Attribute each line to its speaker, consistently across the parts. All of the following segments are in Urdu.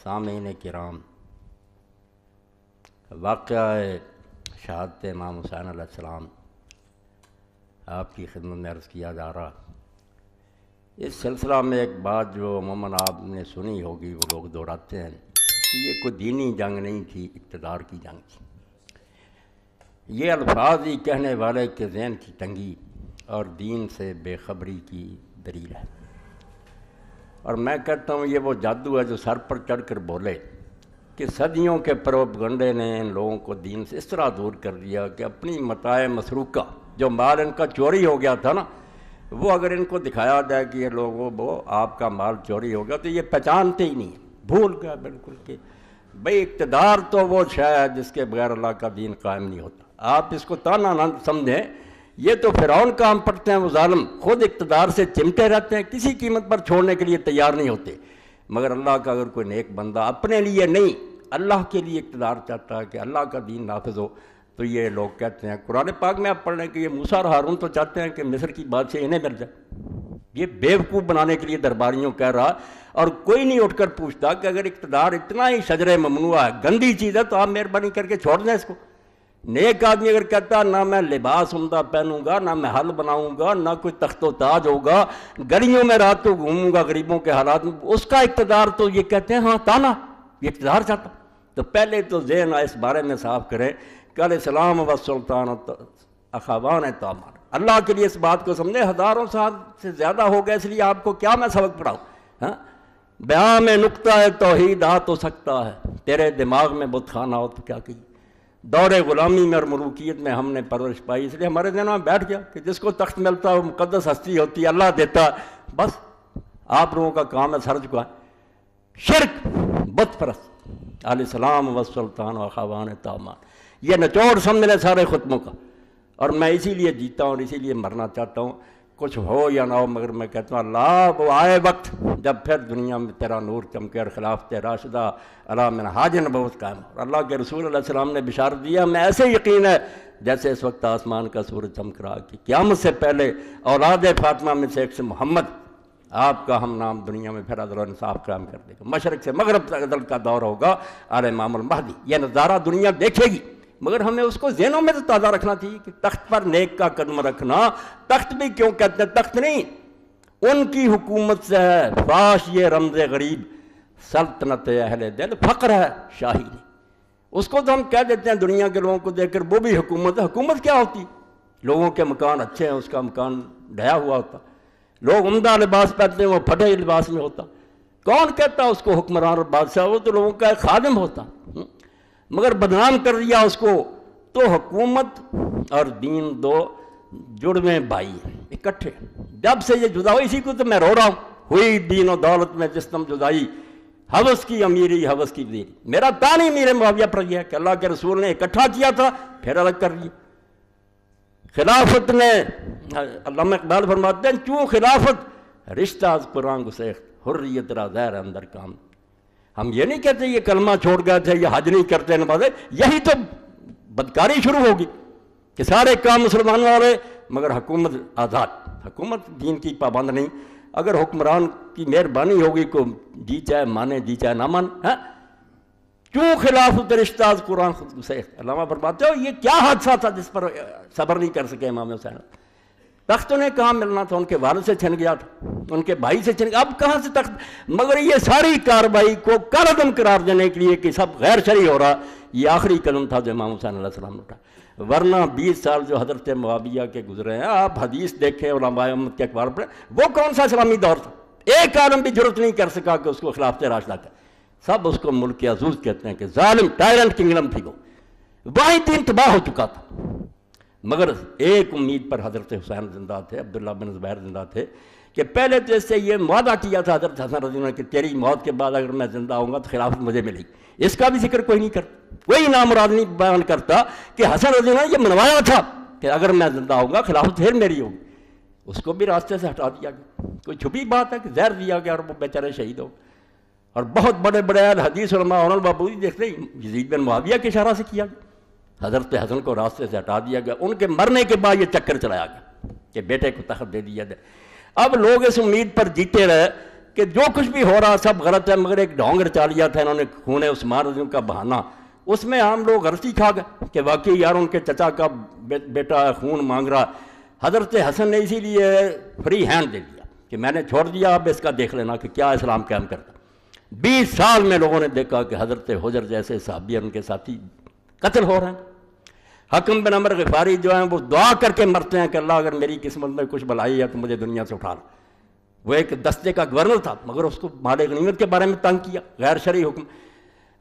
Speaker 1: سامعین کرام، واقعہ شہادت امام حسین علیہ السلام آپ کی خدمت میں عرض کیا جا رہا۔ اس سلسلہ میں ایک بات جو عموماً آپ نے سنی ہوگی، وہ لوگ دہراتے ہیں کہ یہ کوئی دینی جنگ نہیں تھی، اقتدار کی جنگ تھی۔ یہ الفاظ ہی کہنے والے کے ذہن کی تنگی اور دین سے بے خبری کی دلیل ہے، اور میں کہتا ہوں یہ وہ جادو ہے جو سر پر چڑھ کر بولے کہ صدیوں کے پروپگنڈے نے ان لوگوں کو دین سے اس طرح دور کر دیا کہ اپنی متاع مسروقہ، جو مال ان کا چوری ہو گیا تھا نا، وہ اگر ان کو دکھایا جائے کہ یہ لوگوں وہ آپ کا مال چوری ہو گیا تو یہ پہچانتے ہی نہیں، بھول گیا بالکل کہ بھئی اقتدار تو وہ شے ہے جس کے بغیر اللہ کا دین قائم نہیں ہوتا۔ آپ اس کو تانا نہ سمجھیں، یہ تو فرعون کام پڑتے ہیں، وہ ظالم خود اقتدار سے چمٹے رہتے ہیں، کسی قیمت پر چھوڑنے کے لیے تیار نہیں ہوتے، مگر اللہ کا اگر کوئی نیک بندہ اپنے لیے نہیں اللہ کے لیے اقتدار چاہتا ہے کہ اللہ کا دین نافذ ہو، تو یہ لوگ کہتے ہیں، قرآن پاک میں آپ پڑھ لیں کہ یہ موسیٰ اور ہارون تو چاہتے ہیں کہ مصر کی بادشاہ انہیں مل جائے۔ یہ بیوقوف بنانے کے لیے درباریوں کہہ رہا، اور کوئی نہیں اٹھ کر پوچھتا کہ اگر اقتدار اتنا ہی شجر ممنوع ہے، گندی چیز ہے، تو آپ مہربانی کر کے چھوڑ دیں اس کو۔ نیک آدمی اگر کہتا نہ میں لباس عمدہ پہنوں گا، نہ میں حل بناؤں گا، نہ کوئی تخت و تاج ہوگا، گلیوں میں رات کو گھوموں گا غریبوں کے حالات میں، اس کا اقتدار تو یہ کہتے ہیں ہاں تانا، یہ اقتدار چاہتا۔ تو پہلے تو ذہن اس بارے میں صاف کریں کہ علیہ السلام و سلطان اخوان تامان، اللہ کے لیے اس بات کو سمجھے، ہزاروں سال سے زیادہ ہو گئے، اس لیے آپ کو کیا میں سبق پڑھاؤں؟ ہاں، بیان میں نقطہ توحید آ تو سکتا ہے، تیرے دماغ میں بت خانہ ہو تو کیا کہیے۔ دور غلامی میں اور ملوکیت میں ہم نے پرورش پائی، اس لیے ہمارے ذہن میں بیٹھ گیا کہ جس کو تخت ملتا ہے وہ مقدس ہستی ہوتی ہے، اللہ دیتا ہے، بس آپ لوگوں کا کام ہے سر جھکائیں۔ شرک، بت پرست، علیہ السلام و سلطان و اخوان تامان، یہ نچوڑ سمجھ لیں سارے خطبوں کا، اور میں اسی لیے جیتا ہوں اور اسی لیے مرنا چاہتا ہوں، کچھ ہو یا نہ ہو، مگر میں کہتا ہوں اللہ وہ آئے وقت جب پھر دنیا میں تیرا نور چمکے اور خلافت راشدہ علی منہاج نبوت قائم ہو۔ اور اللہ کے رسول علیہ السلام نے بشارت دیا، میں ایسے یقین ہے جیسے اس وقت آسمان کا سورج چمک رہا کہ قیامت سے پہلے اولاد فاطمہ میں سے ایک سے محمد، آپ کا ہم نام دنیا میں پھر عدل و انصاف قائم کر دے گا، مشرق سے مغرب تک عدل کا دور ہوگا، آل امام المہدی، یہ نظارہ دنیا دیکھے گی، مگر ہمیں اس کو ذہنوں میں تو تازہ رکھنا چاہیے کہ تخت پر نیک کا قدم رکھنا، تخت بھی کیوں کہتے ہیں، تخت نہیں، ان کی حکومت سے ہے فاش یہ رمز غریب، سلطنت اہل دل فقر ہے شاہی نہیں۔ اس کو تو ہم کہہ دیتے ہیں دنیا کے لوگوں کو دیکھ کر وہ بھی حکومت ہے۔ حکومت کیا ہوتی؟ لوگوں کے مکان اچھے ہیں، اس کا مکان ڈھیا ہوا ہوتا، لوگ عمدہ لباس پہنتے ہیں، وہ پھٹے لباس میں ہوتا، کون کہتا اس کو حکمران اور بادشاہ؟ وہ تو لوگوں کا ایک خادم ہوتا، مگر بدنام کر دیا اس کو۔ تو حکومت اور دین دو جڑویں بھائی ہیں، اکٹھے، جب سے یہ جدا ہوئی، اسی کو تو میں رو رہا ہوں، ہوئی دین و دولت میں جسم جدائی، حوث کی امیری حوث کی وزیری۔ میرا تانی امیر معاویہ پر یہ ہے کہ اللہ کے رسول نے اکٹھا کیا تھا پھر الگ کر لیا۔ خلافت نے، علامہ اقبال فرماتے ہیں، چوں خلافت رشتہ از قرآن گسیخت، حریت را زہر اندر کام۔ ہم یہ نہیں کہتے یہ کلمہ چھوڑ گئے تھے، یہ حج نہیں کرتے نمازیں، یہی تو بدکاری شروع ہوگی کہ سارے کام مسلمانوں والے، مگر حکومت آزاد، حکومت دین کی پابند نہیں۔ اگر حکمران کی مہربانی ہوگی کو جی چاہے مانے جی چاہے نہ مانے، کیوں خلافت رشتہ از قرآن گسیخت۔ علامہ فرماتے ہو یہ کیا حادثہ تھا جس پر صبر نہیں کر سکے امام حسین؟ تخت انہیں کہاں ملنا تھا، ان کے والد سے چھن گیا تھا، ان کے بھائی سے چھن گیا، اب کہاں سے تخت؟ مگر یہ ساری کارروائی کو کالعدم قرار دینے کے لیے کہ سب غیر شرعی ہو رہا، یہ آخری قدم تھا جو امام حسین علیہ السلام نے اٹھا۔ ورنہ 20 سال جو حضرت معاویہ کے گزرے ہیں، آپ حدیث دیکھیں، علماء امت کے اخبار پڑھیں، وہ کون سا اسلامی دور تھا؟ ایک عالم بھی جرت نہیں کر سکا کہ اس کو خلافت راشدہ کہے، سب اس کو ملک عزوز کہتے ہیں کہ ظالم ٹائرنٹ کنگڈم تھی، وہ وہیں دین تباہ ہو چکا تھا۔ مگر ایک امید پر حضرت حسین زندہ تھے، عبداللہ بن زبیر زندہ تھے، کہ پہلے تو اس سے یہ معاہدہ کیا تھا حضرت حسن رضی اللہ عنہ کہ تیری موت کے بعد اگر میں زندہ ہوں گا تو خلافت مجھے ملے گی۔ اس کا بھی ذکر کوئی نہیں کرتا، کوئی نامراد نہیں بیان کرتا کہ حسن رضی اللہ عنہ یہ منوایا تھا کہ اگر میں زندہ ہوں گا خلافت پھر میری ہوگی۔ اس کو بھی راستے سے ہٹا دیا گیا، کوئی چھپی بات ہے کہ زہر دیا گیا اور وہ بیچارے شہید ہو۔ اور بہت بڑے بڑے اہل حدیث علماء البابودی دیکھتے ہیں یزید بن معاویہ کے اشارہ سے کیا گیا، حضرت حسن کو راستے سے ہٹا دیا گیا، ان کے مرنے کے بعد یہ چکر چلایا گیا کہ بیٹے کو تخت دے دیا جائے۔ اب لوگ اس امید پر جیتے رہے کہ جو کچھ بھی ہو رہا سب غلط ہے، مگر ایک ڈھونگ رچا لیا تھا انہوں نے خون عثمان رضی کا بہانہ، اس میں عام لوگ غلطی کھا گئے کہ واقعی یار ان کے چچا کا بیٹا خون مانگ رہا۔ حضرت حسن نے اسی لیے فری ہینڈ دے دیا کہ میں نے چھوڑ دیا، اب اس کا دیکھ لینا کہ کیا اسلام قائم کرتا۔ 20 سال میں لوگوں نے دیکھا کہ حضرت حجر جیسے صحابی اور ان کے ساتھی قتل ہو رہے ہیں۔ حکم بن عمر غفاری جو ہیں وہ دعا کر کے مرتے ہیں کہ اللہ اگر میری قسمت میں کچھ بلائی ہے تو مجھے دنیا سے اٹھا لو۔ وہ ایک دستے کا گورنر تھا مگر اس کو مال غنیمت کے بارے میں تنگ کیا، غیر شرعی حکم۔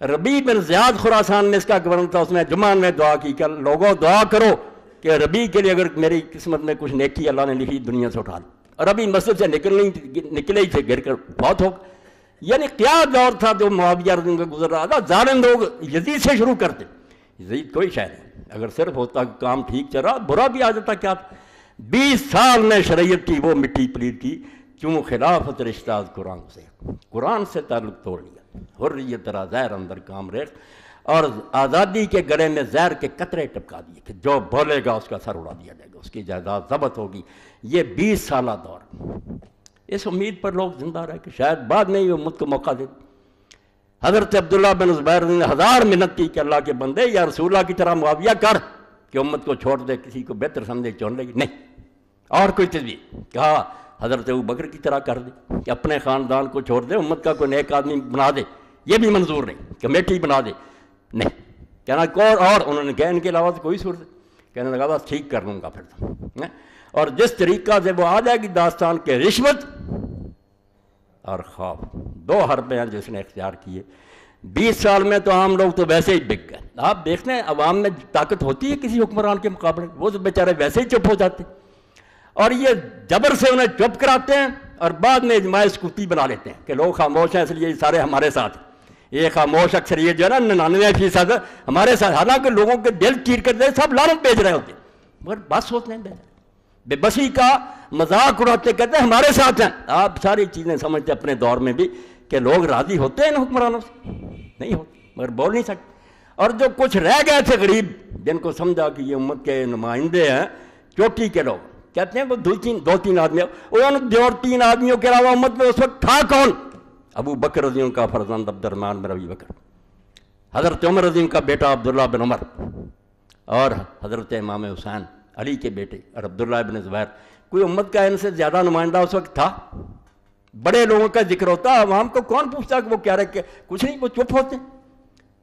Speaker 1: ربیع بن زیاد خراسان میں اس کا گورنر تھا، اس نے جمعہ میں دعا کی کہ لوگوں دعا کرو کہ ربیع کے لیے اگر میری قسمت میں کچھ نیکی اللہ نے لکھی دنیا سے اٹھا لو۔ اور ربیع مسجد سے نکلے ہی تھے، گر کر بہت ہو گئے۔ یعنی کیا دور تھا جو معاویہ رضی اللہ عنہ گزر رہا تھا۔ ظالم لوگ یزید سے شروع کرتے، یزید کوئی شے نہیں، اگر صرف ہوتا کہ کام ٹھیک چل رہا برا بھی آ جاتا کیا تھا۔ 20 سال میں شریعت کی وہ مٹی پلید کی کیوں خلافت رشتہ قرآن سے تعلق توڑ لیا۔ حریت را زہر اندر کام ریخت، اور آزادی کے گلے میں زہر کے قطرے ٹپکا دیے کہ جو بولے گا اس کا سر اڑا دیا جائے گا، اس کی جائیداد ضبط ہوگی۔ یہ 20 سالہ دور، اس امید پر لوگ زندہ رہے کہ شاید بعد میں یہ امت کو موقع دے۔ حضرت عبداللہ بن زبیر نے 1000 منت کی کہ اللہ کے بندے یا رسول اللہ کی طرح معاویہ کر کہ امت کو چھوڑ دے، کسی کو بہتر سمجھے چون لے گی نہیں، اور کوئی تجویز کہا حضرت ابوبکر کی طرح کر دے کہ اپنے خاندان کو چھوڑ دے، امت کا کوئی نیک آدمی بنا دے، یہ بھی منظور نہیں، کمیٹی بنا دے نہیں، کہنا اور انہوں نے کہا ان کے علاوہ تو کوئی صورت، کہنے لگا بس ٹھیک کر لوں گا پھر تو۔ اور جس طریقہ سے وہ آ جائے گی داستان کے رشوت اور خوف، 2 حربیں ہیں جس نے اختیار کیے 20 سال میں، تو عام لوگ تو ویسے ہی بک گئے۔ آپ دیکھتے ہیں عوام میں طاقت ہوتی ہے کسی حکمران کے مقابلے، وہ تو بیچارے ویسے ہی چپ ہو جاتے، اور یہ جبر سے انہیں چپ کراتے ہیں اور بعد میں اجماع سکوتی بنا لیتے ہیں کہ لوگ خاموش ہیں اس لیے یہ سارے ہمارے ساتھ ہیں۔ یہ خاموش اکثریت جو ہے نا 99% ہمارے ساتھ، حالانکہ لوگوں کے دل چیر کر دے سب لعنت بھیج رہے ہوتے ہیں، مگر بس ہوتے ہیں بے بسی کا مذاق اڑاتے کہتے ہیں ہمارے ساتھ ہیں۔ آپ ساری چیزیں سمجھتے اپنے دور میں بھی کہ لوگ راضی ہوتے ہیں ان حکمرانوں سے؟ نہیں ہوتے، مگر بول نہیں سکتے۔ اور جو کچھ رہ گئے تھے غریب، جن کو سمجھا کہ یہ امت کے نمائندے ہیں، چوٹی کے لوگ کہتے ہیں وہ 2-3 آدمی، اور 3 آدمیوں کے علاوہ امت میں اس وقت تھا کون؟ ابو بکر رضی اللہ کا فرزند عبد الرحمن بن ابی بکر، حضرت عمر رضی اللہ کا بیٹا عبداللہ بن عمر، اور حضرت امام حسین علی کے بیٹے، اور عبداللہ بن زبیر۔ کوئی امت کا ان سے زیادہ نمائندہ اس وقت تھا؟ بڑے لوگوں کا ذکر ہوتا، عوام کو کون پوچھتا کہ وہ کیا رہے کہ کچھ نہیں، وہ چپ ہوتے۔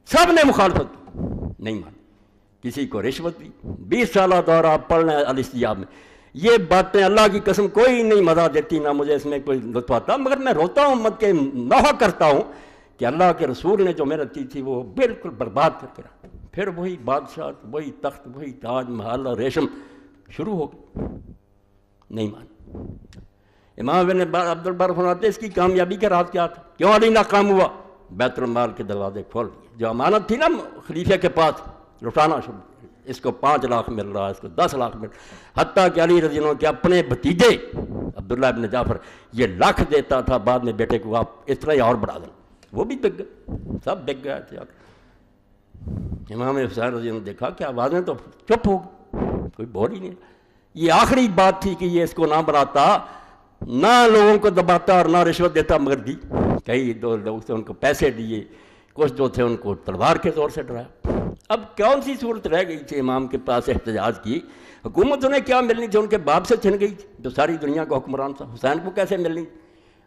Speaker 1: سب نے مخالفت نہیں مانی، کسی کو رشوت دی۔ 20 سالہ دور آپ پڑھ لیں الاستجاب میں، یہ باتیں اللہ کی قسم کوئی نہیں مزہ دیتی، نہ مجھے اس میں کوئی لطف آتا، مگر میں روتا ہوں، امت کے نوحہ کرتا ہوں کہ اللہ کے رسول نے جو محنت کی تھی وہ بالکل برباد کر کے رکھا۔ پھر وہی بادشاہ، وہی تخت، وہی تاج محل اور ریشم شروع ہو گئی، نہیں مانی۔ امام ابن عبد البر فرماتے اس کی کامیابی کا راز کیا تھا؟ کیوں علی ناکام ہوا؟ بیت المال کے دروازے کھول دیے، جو امانت تھی نا خلیفہ کے پاس لٹانا شروع، اس کو 5 لاکھ مل رہا ہے، اس کو 10 لاکھ مل رہا، حتیٰ کہ علی رضی اللہ عنہ کے اپنے بھتیجے عبداللہ ابن جعفر یہ لاکھ دیتا تھا، بعد میں بیٹے کو آپ اس طرح ہی اور بڑھا دیں، وہ بھی بک گئے، سب بک گئے تھے۔ امام حسین رضی اللہ عنہ دیکھا کہ آوازیں تو چپ ہو گئی، کوئی بول ہی نہیں۔ یہ آخری بات تھی کہ یہ اس کو نہ بناتا، نہ لوگوں کو دباتا اور نہ رشوت دیتا، مگر دی۔ کئی 2 لوگ تھے ان کو پیسے دیے، کچھ جو تھے ان کو تلوار کے زور سے ڈرایا۔ اب کون سی صورت رہ گئی تھی امام کے پاس احتجاج کی؟ حکومت انہیں کیا ملنی تھی؟ ان کے باپ سے چھن گئی تھی جو ساری دنیا کا حکمران تھا، حسین کو کیسے ملنی؟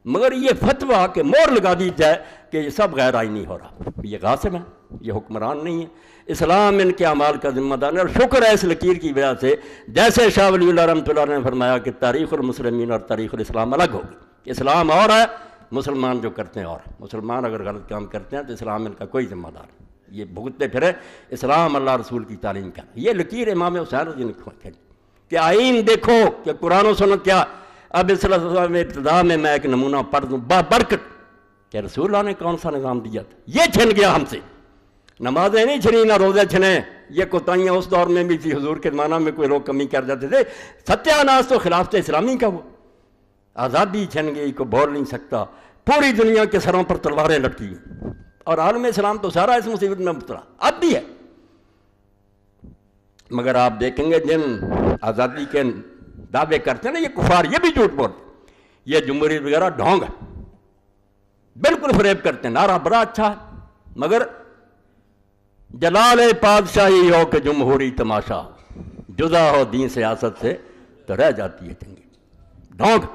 Speaker 1: مگر یہ فتویٰ کہ مور لگا دی جائے کہ یہ سب غیر آئینی ہو رہا، یہ غاصب ہیں، یہ حکمران نہیں ہے، اسلام ان کے اعمال کا ذمہ دار ہے۔ اور شکر ہے اس لکیر کی وجہ سے، جیسے شاہ ولی اللہ رحمۃ اللہ نے فرمایا کہ تاریخ المسلمین اور تاریخ الاسلام الگ ہوگی، اسلام اور ہے، مسلمان جو کرتے ہیں اور ہے۔ مسلمان اگر غلط کام کرتے ہیں تو اسلام ان کا کوئی ذمہ دار نہیں، یہ بھگتتے پھرے، اسلام اللہ رسول کی تعلیم کا۔ یہ لکیر امام حسین رضی اللہ عنہ کہ آئین دیکھو کہ قرآن و سنت کیا۔ اب اس سلسلہ میں ابتدا میں ایک نمونہ پڑھ دوں بابرکت کہ رسول اللہ نے کون سا نظام دیا تھا، یہ چھن گیا ہم سے۔ نمازیں نہیں چھنی، نہ روزے چھنے، یہ کوتاہیاں اس دور میں بھی تھی، حضور کے زمانہ میں کوئی لوگ کمی کر جاتے تھے۔ ستیہ ناز تو خلافت اسلامی کا، وہ آزادی چھن گئی، کو بول نہیں سکتا، پوری دنیا کے سروں پر تلواریں لٹکی ہیں، اور عالم اسلام تو سارا اس مصیبت میں مبتلا اب بھی ہے۔ مگر آپ دیکھیں گے جن آزادی کے دعوے کرتے ہیں نا یہ کفار، یہ بھی جھوٹ بولتے، یہ جمہوریت وغیرہ ڈھونگ ہے، بالکل فریب کرتے ہیں. نعرہ بڑا اچھا ہے مگر جلال پادشاہی ہو کہ جمہوری تماشا ہو، جدا ہو دین سیاست سے تو رہ جاتی ہے چنگی. ڈھونگ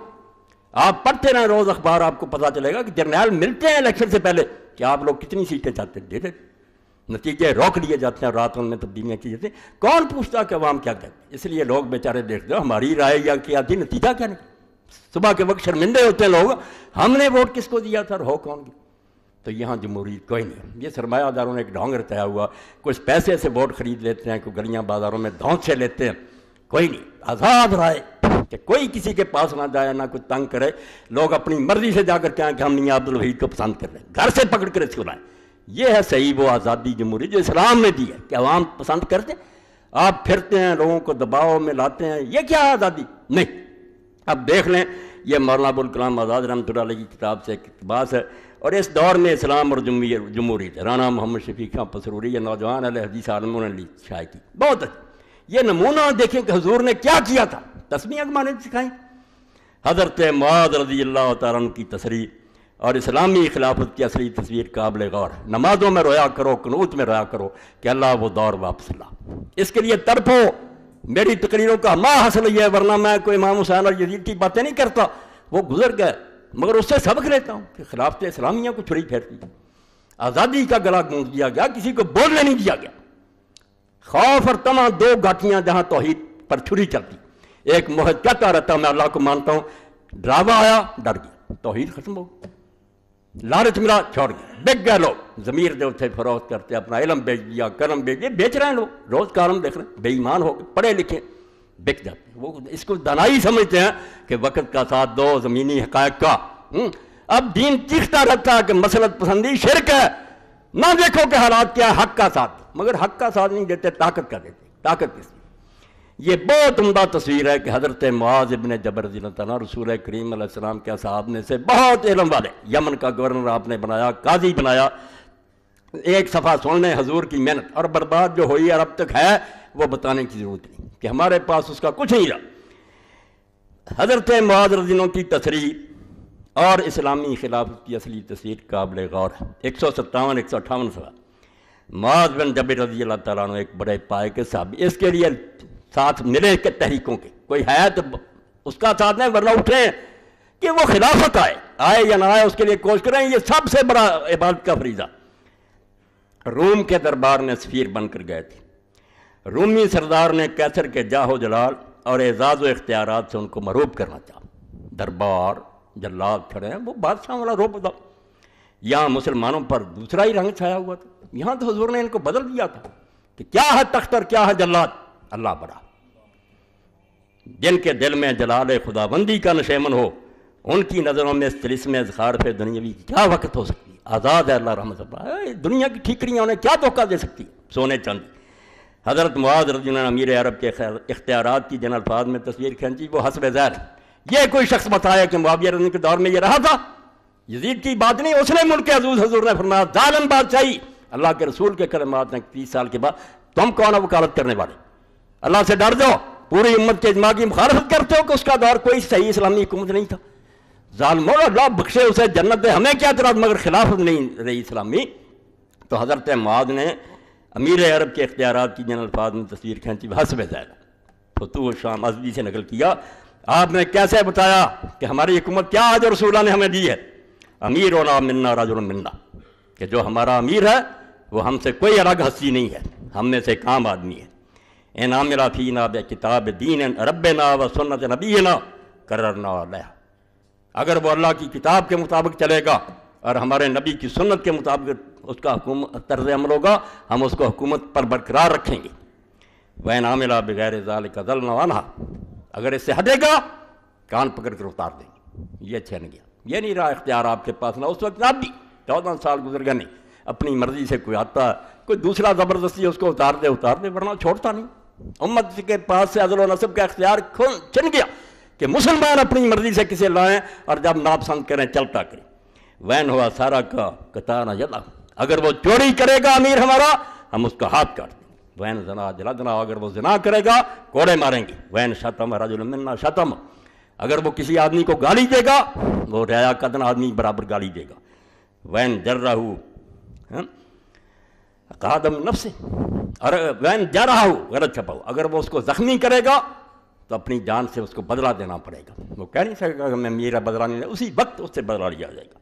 Speaker 1: آپ پڑھتے رہیں روز اخبار، آپ کو پتہ چلے گا کہ جرنیل ملتے ہیں الیکشن سے پہلے کہ آپ لوگ کتنی سیٹیں چاہتے ہیں، دے دیں. نتیجے روک لیے جاتے ہیں، راتوں میں تبدیلیاں کی جاتی ہیں. کون پوچھتا کہ عوام کیا کہتے ہیں؟ اس لیے لوگ بیچارے دیکھتے ہو ہماری رائے یا کیا تھی، نتیجہ کیا نہیں. صبح کے وقت شرمندے ہوتے ہیں لوگ، ہم نے ووٹ کس کو دیا تھا اور ہو کون گیا. تو یہاں جمہوریت کوئی نہیں. یہ سرمایہ داروں نے ایک ڈھونگ رچایا ہوا، کچھ پیسے سے ووٹ خرید لیتے ہیں، کوئی گلیاں بازاروں میں دھونس سے لیتے ہیں. کوئی نہیں. آزاد رائے کہ کوئی کسی کے پاس نہ جائے، نہ کچھ تنگ کرے. لوگ اپنی مرضی سے جا کر کہیں کہ ہم میاں عبدالوحید کو پسند کر رہے ہیں، گھر سے پکڑ کر اس کو لائیں. یہ ہے صحیح وہ آزادی جمہوری جو اسلام نے دی ہے کہ عوام پسند کرتے. آپ پھرتے ہیں لوگوں کو دباؤ میں لاتے ہیں، یہ کیا ہے آزادی؟ نہیں. اب دیکھ لیں، یہ مولانا ابوالکلام آزاد رحمۃ اللہ علیہ کی کتاب سے ایک اقتباس ہے. اور اس دور میں اسلام اور جمہوریت، رانا محمد شفیق خان پسروری، یہ نوجوان اہل حدیث عالموں نے شائع کی. بہت اچھا. یہ نمونہ دیکھیں کہ حضور نے کیا کیا تھا. تسمیہ گمانے سکھائیں. حضرت معاذ رضی اللہ تعالیٰ عنہ کی تصریح اور اسلامی خلافت کی اصلی تصویر قابل غور ہے. نمازوں میں رویا کرو، قنوت میں رویا کرو کہ اللہ وہ دور واپس لا. اس کے لیے تڑپو. میری تقریروں کا ما حاصل یہ ہے، ورنہ میں کوئی امام حسین اور یزید کی باتیں نہیں کرتا، وہ گزر گئے، مگر اس سے سبق لیتا ہوں کہ خلافت اسلامیہ کو چھری پھیرتی. آزادی کا گلا گونج دیا گیا، کسی کو بولنے نہیں دیا گیا. خوف اور طمع دو گھاٹیاں جہاں توحید پر چھری چلتی. ایک موحد کہتا رہتا میں اللہ کو مانتا ہوں، ڈراوا آیا ڈر گیا، توحید ختم ہو. لالچ ملا چھوڑ گیا. بک گئے لوگ، ضمیر جو تھے فروخت کرتے، اپنا علم بیچ دیا، قلم بیچ دیا. بیچ رہے ہیں لوگ، روز کالم دیکھ رہے ہیں، بے ایمان ہو گئے، پڑھے لکھے بک جاتے ہیں. وہ اس کو دانائی سمجھتے ہیں کہ وقت کا ساتھ دو، زمینی حقائق کا. اب دین چیختا رہتا ہے کہ مسلط پسندی شرک ہے. نہ دیکھو کہ حالات کیا ہے، حق کا ساتھ، مگر حق کا ساتھ نہیں دیتے، طاقت کا دیتے. طاقت کس؟ یہ بہت عمدہ تصویر ہے کہ حضرت معاذ ابن جبل رضی اللہ تعالیٰ رسول کریم علیہ السلام کے صاحب نے سے بہت علم والے، یمن کا گورنر آپ نے بنایا، قاضی بنایا. ایک صفحہ سن لیں حضور کی محنت اور برباد جو ہوئی اور اب تک ہے، وہ بتانے کی ضرورت نہیں کہ ہمارے پاس اس کا کچھ نہیں رہا. حضرت معاذ رضی اللہ کی تصریح اور اسلامی خلافت کی اصلی تصویر قابل غور ہے. 157 158 صفحہ. معاذ بن جبل رضی اللہ تعالیٰ عنہ ایک بڑے پائے کے صحابی، اس کے لیے ساتھ ملے کہ تحریکوں کے کوئی ہے تو اس کا ساتھ نہیں، ورنہ اٹھیں کہ وہ خلافت آئے یا نہ آئے، اس کے لیے کوشش کریں. یہ سب سے بڑا عبادت کا فریضہ. روم کے دربار میں سفیر بن کر گئے تھے. رومی سردار نے کیسر کے جاہ و جلال اور اعزاز و اختیارات سے ان کو مرعوب کرنا چاہا. دربار جلاد کھڑے ہیں، وہ بادشاہ والا روب تھا. یہاں مسلمانوں پر دوسرا ہی رنگ چھایا ہوا تھا. یہاں تو حضور نے ان کو بدل دیا تھا کہ کیا ہے تخت اور کیا ہے جلاد. اللہ بڑا. جن کے دل میں جلال خدا بندی کا نشیمن ہو، ان کی نظروں میں اس طلسم اذخار پہ دنیاوی کیا وقت ہو سکتی ہے. آزاد ہے اللہ رحمت اللہ. دنیا کی ٹھیکریاں انہیں کیا دھوکہ دے سکتی ہے، سونے چاندی. حضرت معاذ رضی اللہ عنہ امیر عرب کے اختیارات کی جن الفاظ میں تصویر کھینچی وہ حسب ذیل. یہ کوئی شخص بتایا کہ معاویہ رضی کے دور میں یہ رہا تھا؟ یزید کی بات نہیں، اس نے ملک عزوز حضور نے فرمایا ظالم بادشاہی. اللہ کے رسول کے کلمات ہیں 30 سال کے بعد تم کون ہو وکالت کرنے والے؟ اللہ سے ڈر جاؤ. پوری امت کے اجماع کی مخالفت کرتے ہو کہ اس کا دور کوئی صحیح اسلامی حکومت نہیں تھا. ظالموں، اللہ بخشے اسے جنت دے، ہمیں کیا اعتراض، مگر خلافت نہیں رہی اسلامی. تو حضرت معاذ نے امیر عرب کے اختیارات کی جن الفاظ میں تصویر کھینچی حسب ذیل. فتوح شام ازدی سے نقل کیا. آپ نے کیسے بتایا کہ ہماری حکومت کیا ہے جو رسول اللہ نے ہمیں دی ہے؟ امیرنا منا رجل منا، کہ جو ہمارا امیر ہے وہ ہم سے کوئی الگ ہستی نہیں ہے، ہم میں سے ایک عام آدمی ہے. ان عامل فینا بکتاب دین ربنا و سنت نبینا قررنا علیہ. اگر وہ اللہ کی کتاب کے مطابق چلے گا اور ہمارے نبی کی سنت کے مطابق اس کا طرز عمل ہوگا، ہم اس کو حکومت پر برقرار رکھیں گے. وَإِنْ عَمِلَ بِغَيْرِ ذَلِكَ ضَلْنَا عَنْهَا، اگر اس سے ہٹے گا کان پکڑ کر اتار دیں گے. یہ چھن گیا، یہ نہیں رہا اختیار آپ کے پاس. نہ اس وقت اب بھی 14 سال گزر گئے نہیں. اپنی مرضی سے کوئی آتا ہے، کوئی دوسرا زبردستی اس کو اتار دے، ورنہ چھوڑتا نہیں. امت کے پاس سے عدل و نصب کا اختیار چھن گیا کہ مسلمان اپنی مرضی سے کسے لائیں اور جب ناپسند کریں چلتا کریں. وین ہوا سارا کا کتانا جلا، اگر وہ چوری کرے گا امیر ہمارا ہم اس کا ہاتھ کاٹ دیں گے. وین زنا جلدنا، اگر وہ زنا کرے گا کوڑے ماریں گے. وین شتم رجل منا شتم، اگر وہ کسی آدمی کو گالی دے گا وہ ریا قدن آدمی برابر گالی دے گا. وین جرہ قادم نفس، اور وین جرہ غلط چھپا ہو، اگر وہ اس کو زخمی کرے گا تو اپنی جان سے اس کو بدلہ دینا پڑے گا، وہ کہہ نہیں سکے گا کہ میں میرا بدلہ نہیں لیا، اسی وقت اس سے بدلہ لیا جائے گا۔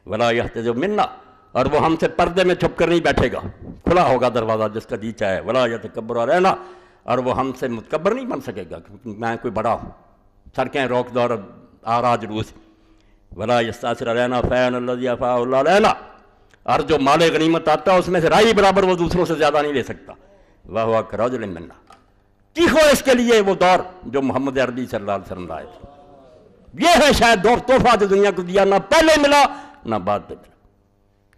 Speaker 1: ولا یحتجب منا، اور وہ ہم سے پردے میں چھپ کر نہیں بیٹھے گا، کھلا ہوگا دروازہ جس کا جی چاہے۔ ولا یتکبر علینا، اور وہ ہم سے متکبر نہیں بن سکے گا کہ میں کوئی بڑا ہوں، سڑکیں روک دو اور آراج روس۔ ولا یستاثر علینا فین الذی افاء اللہ علینا، اور جو مال غنیمت آتا ہے اس میں سے رائی برابر وہ دوسروں سے زیادہ نہیں لے سکتا۔ وہو کرجل منا، چیخو اس کے لیے وہ دور جو محمد عربی صلی اللہ علیہ وسلم لائے تھے۔ یہ ہے شاید دور تحفہ جو دنیا کو دیا، نہ پہلے ملا نہ بعد میں ملا۔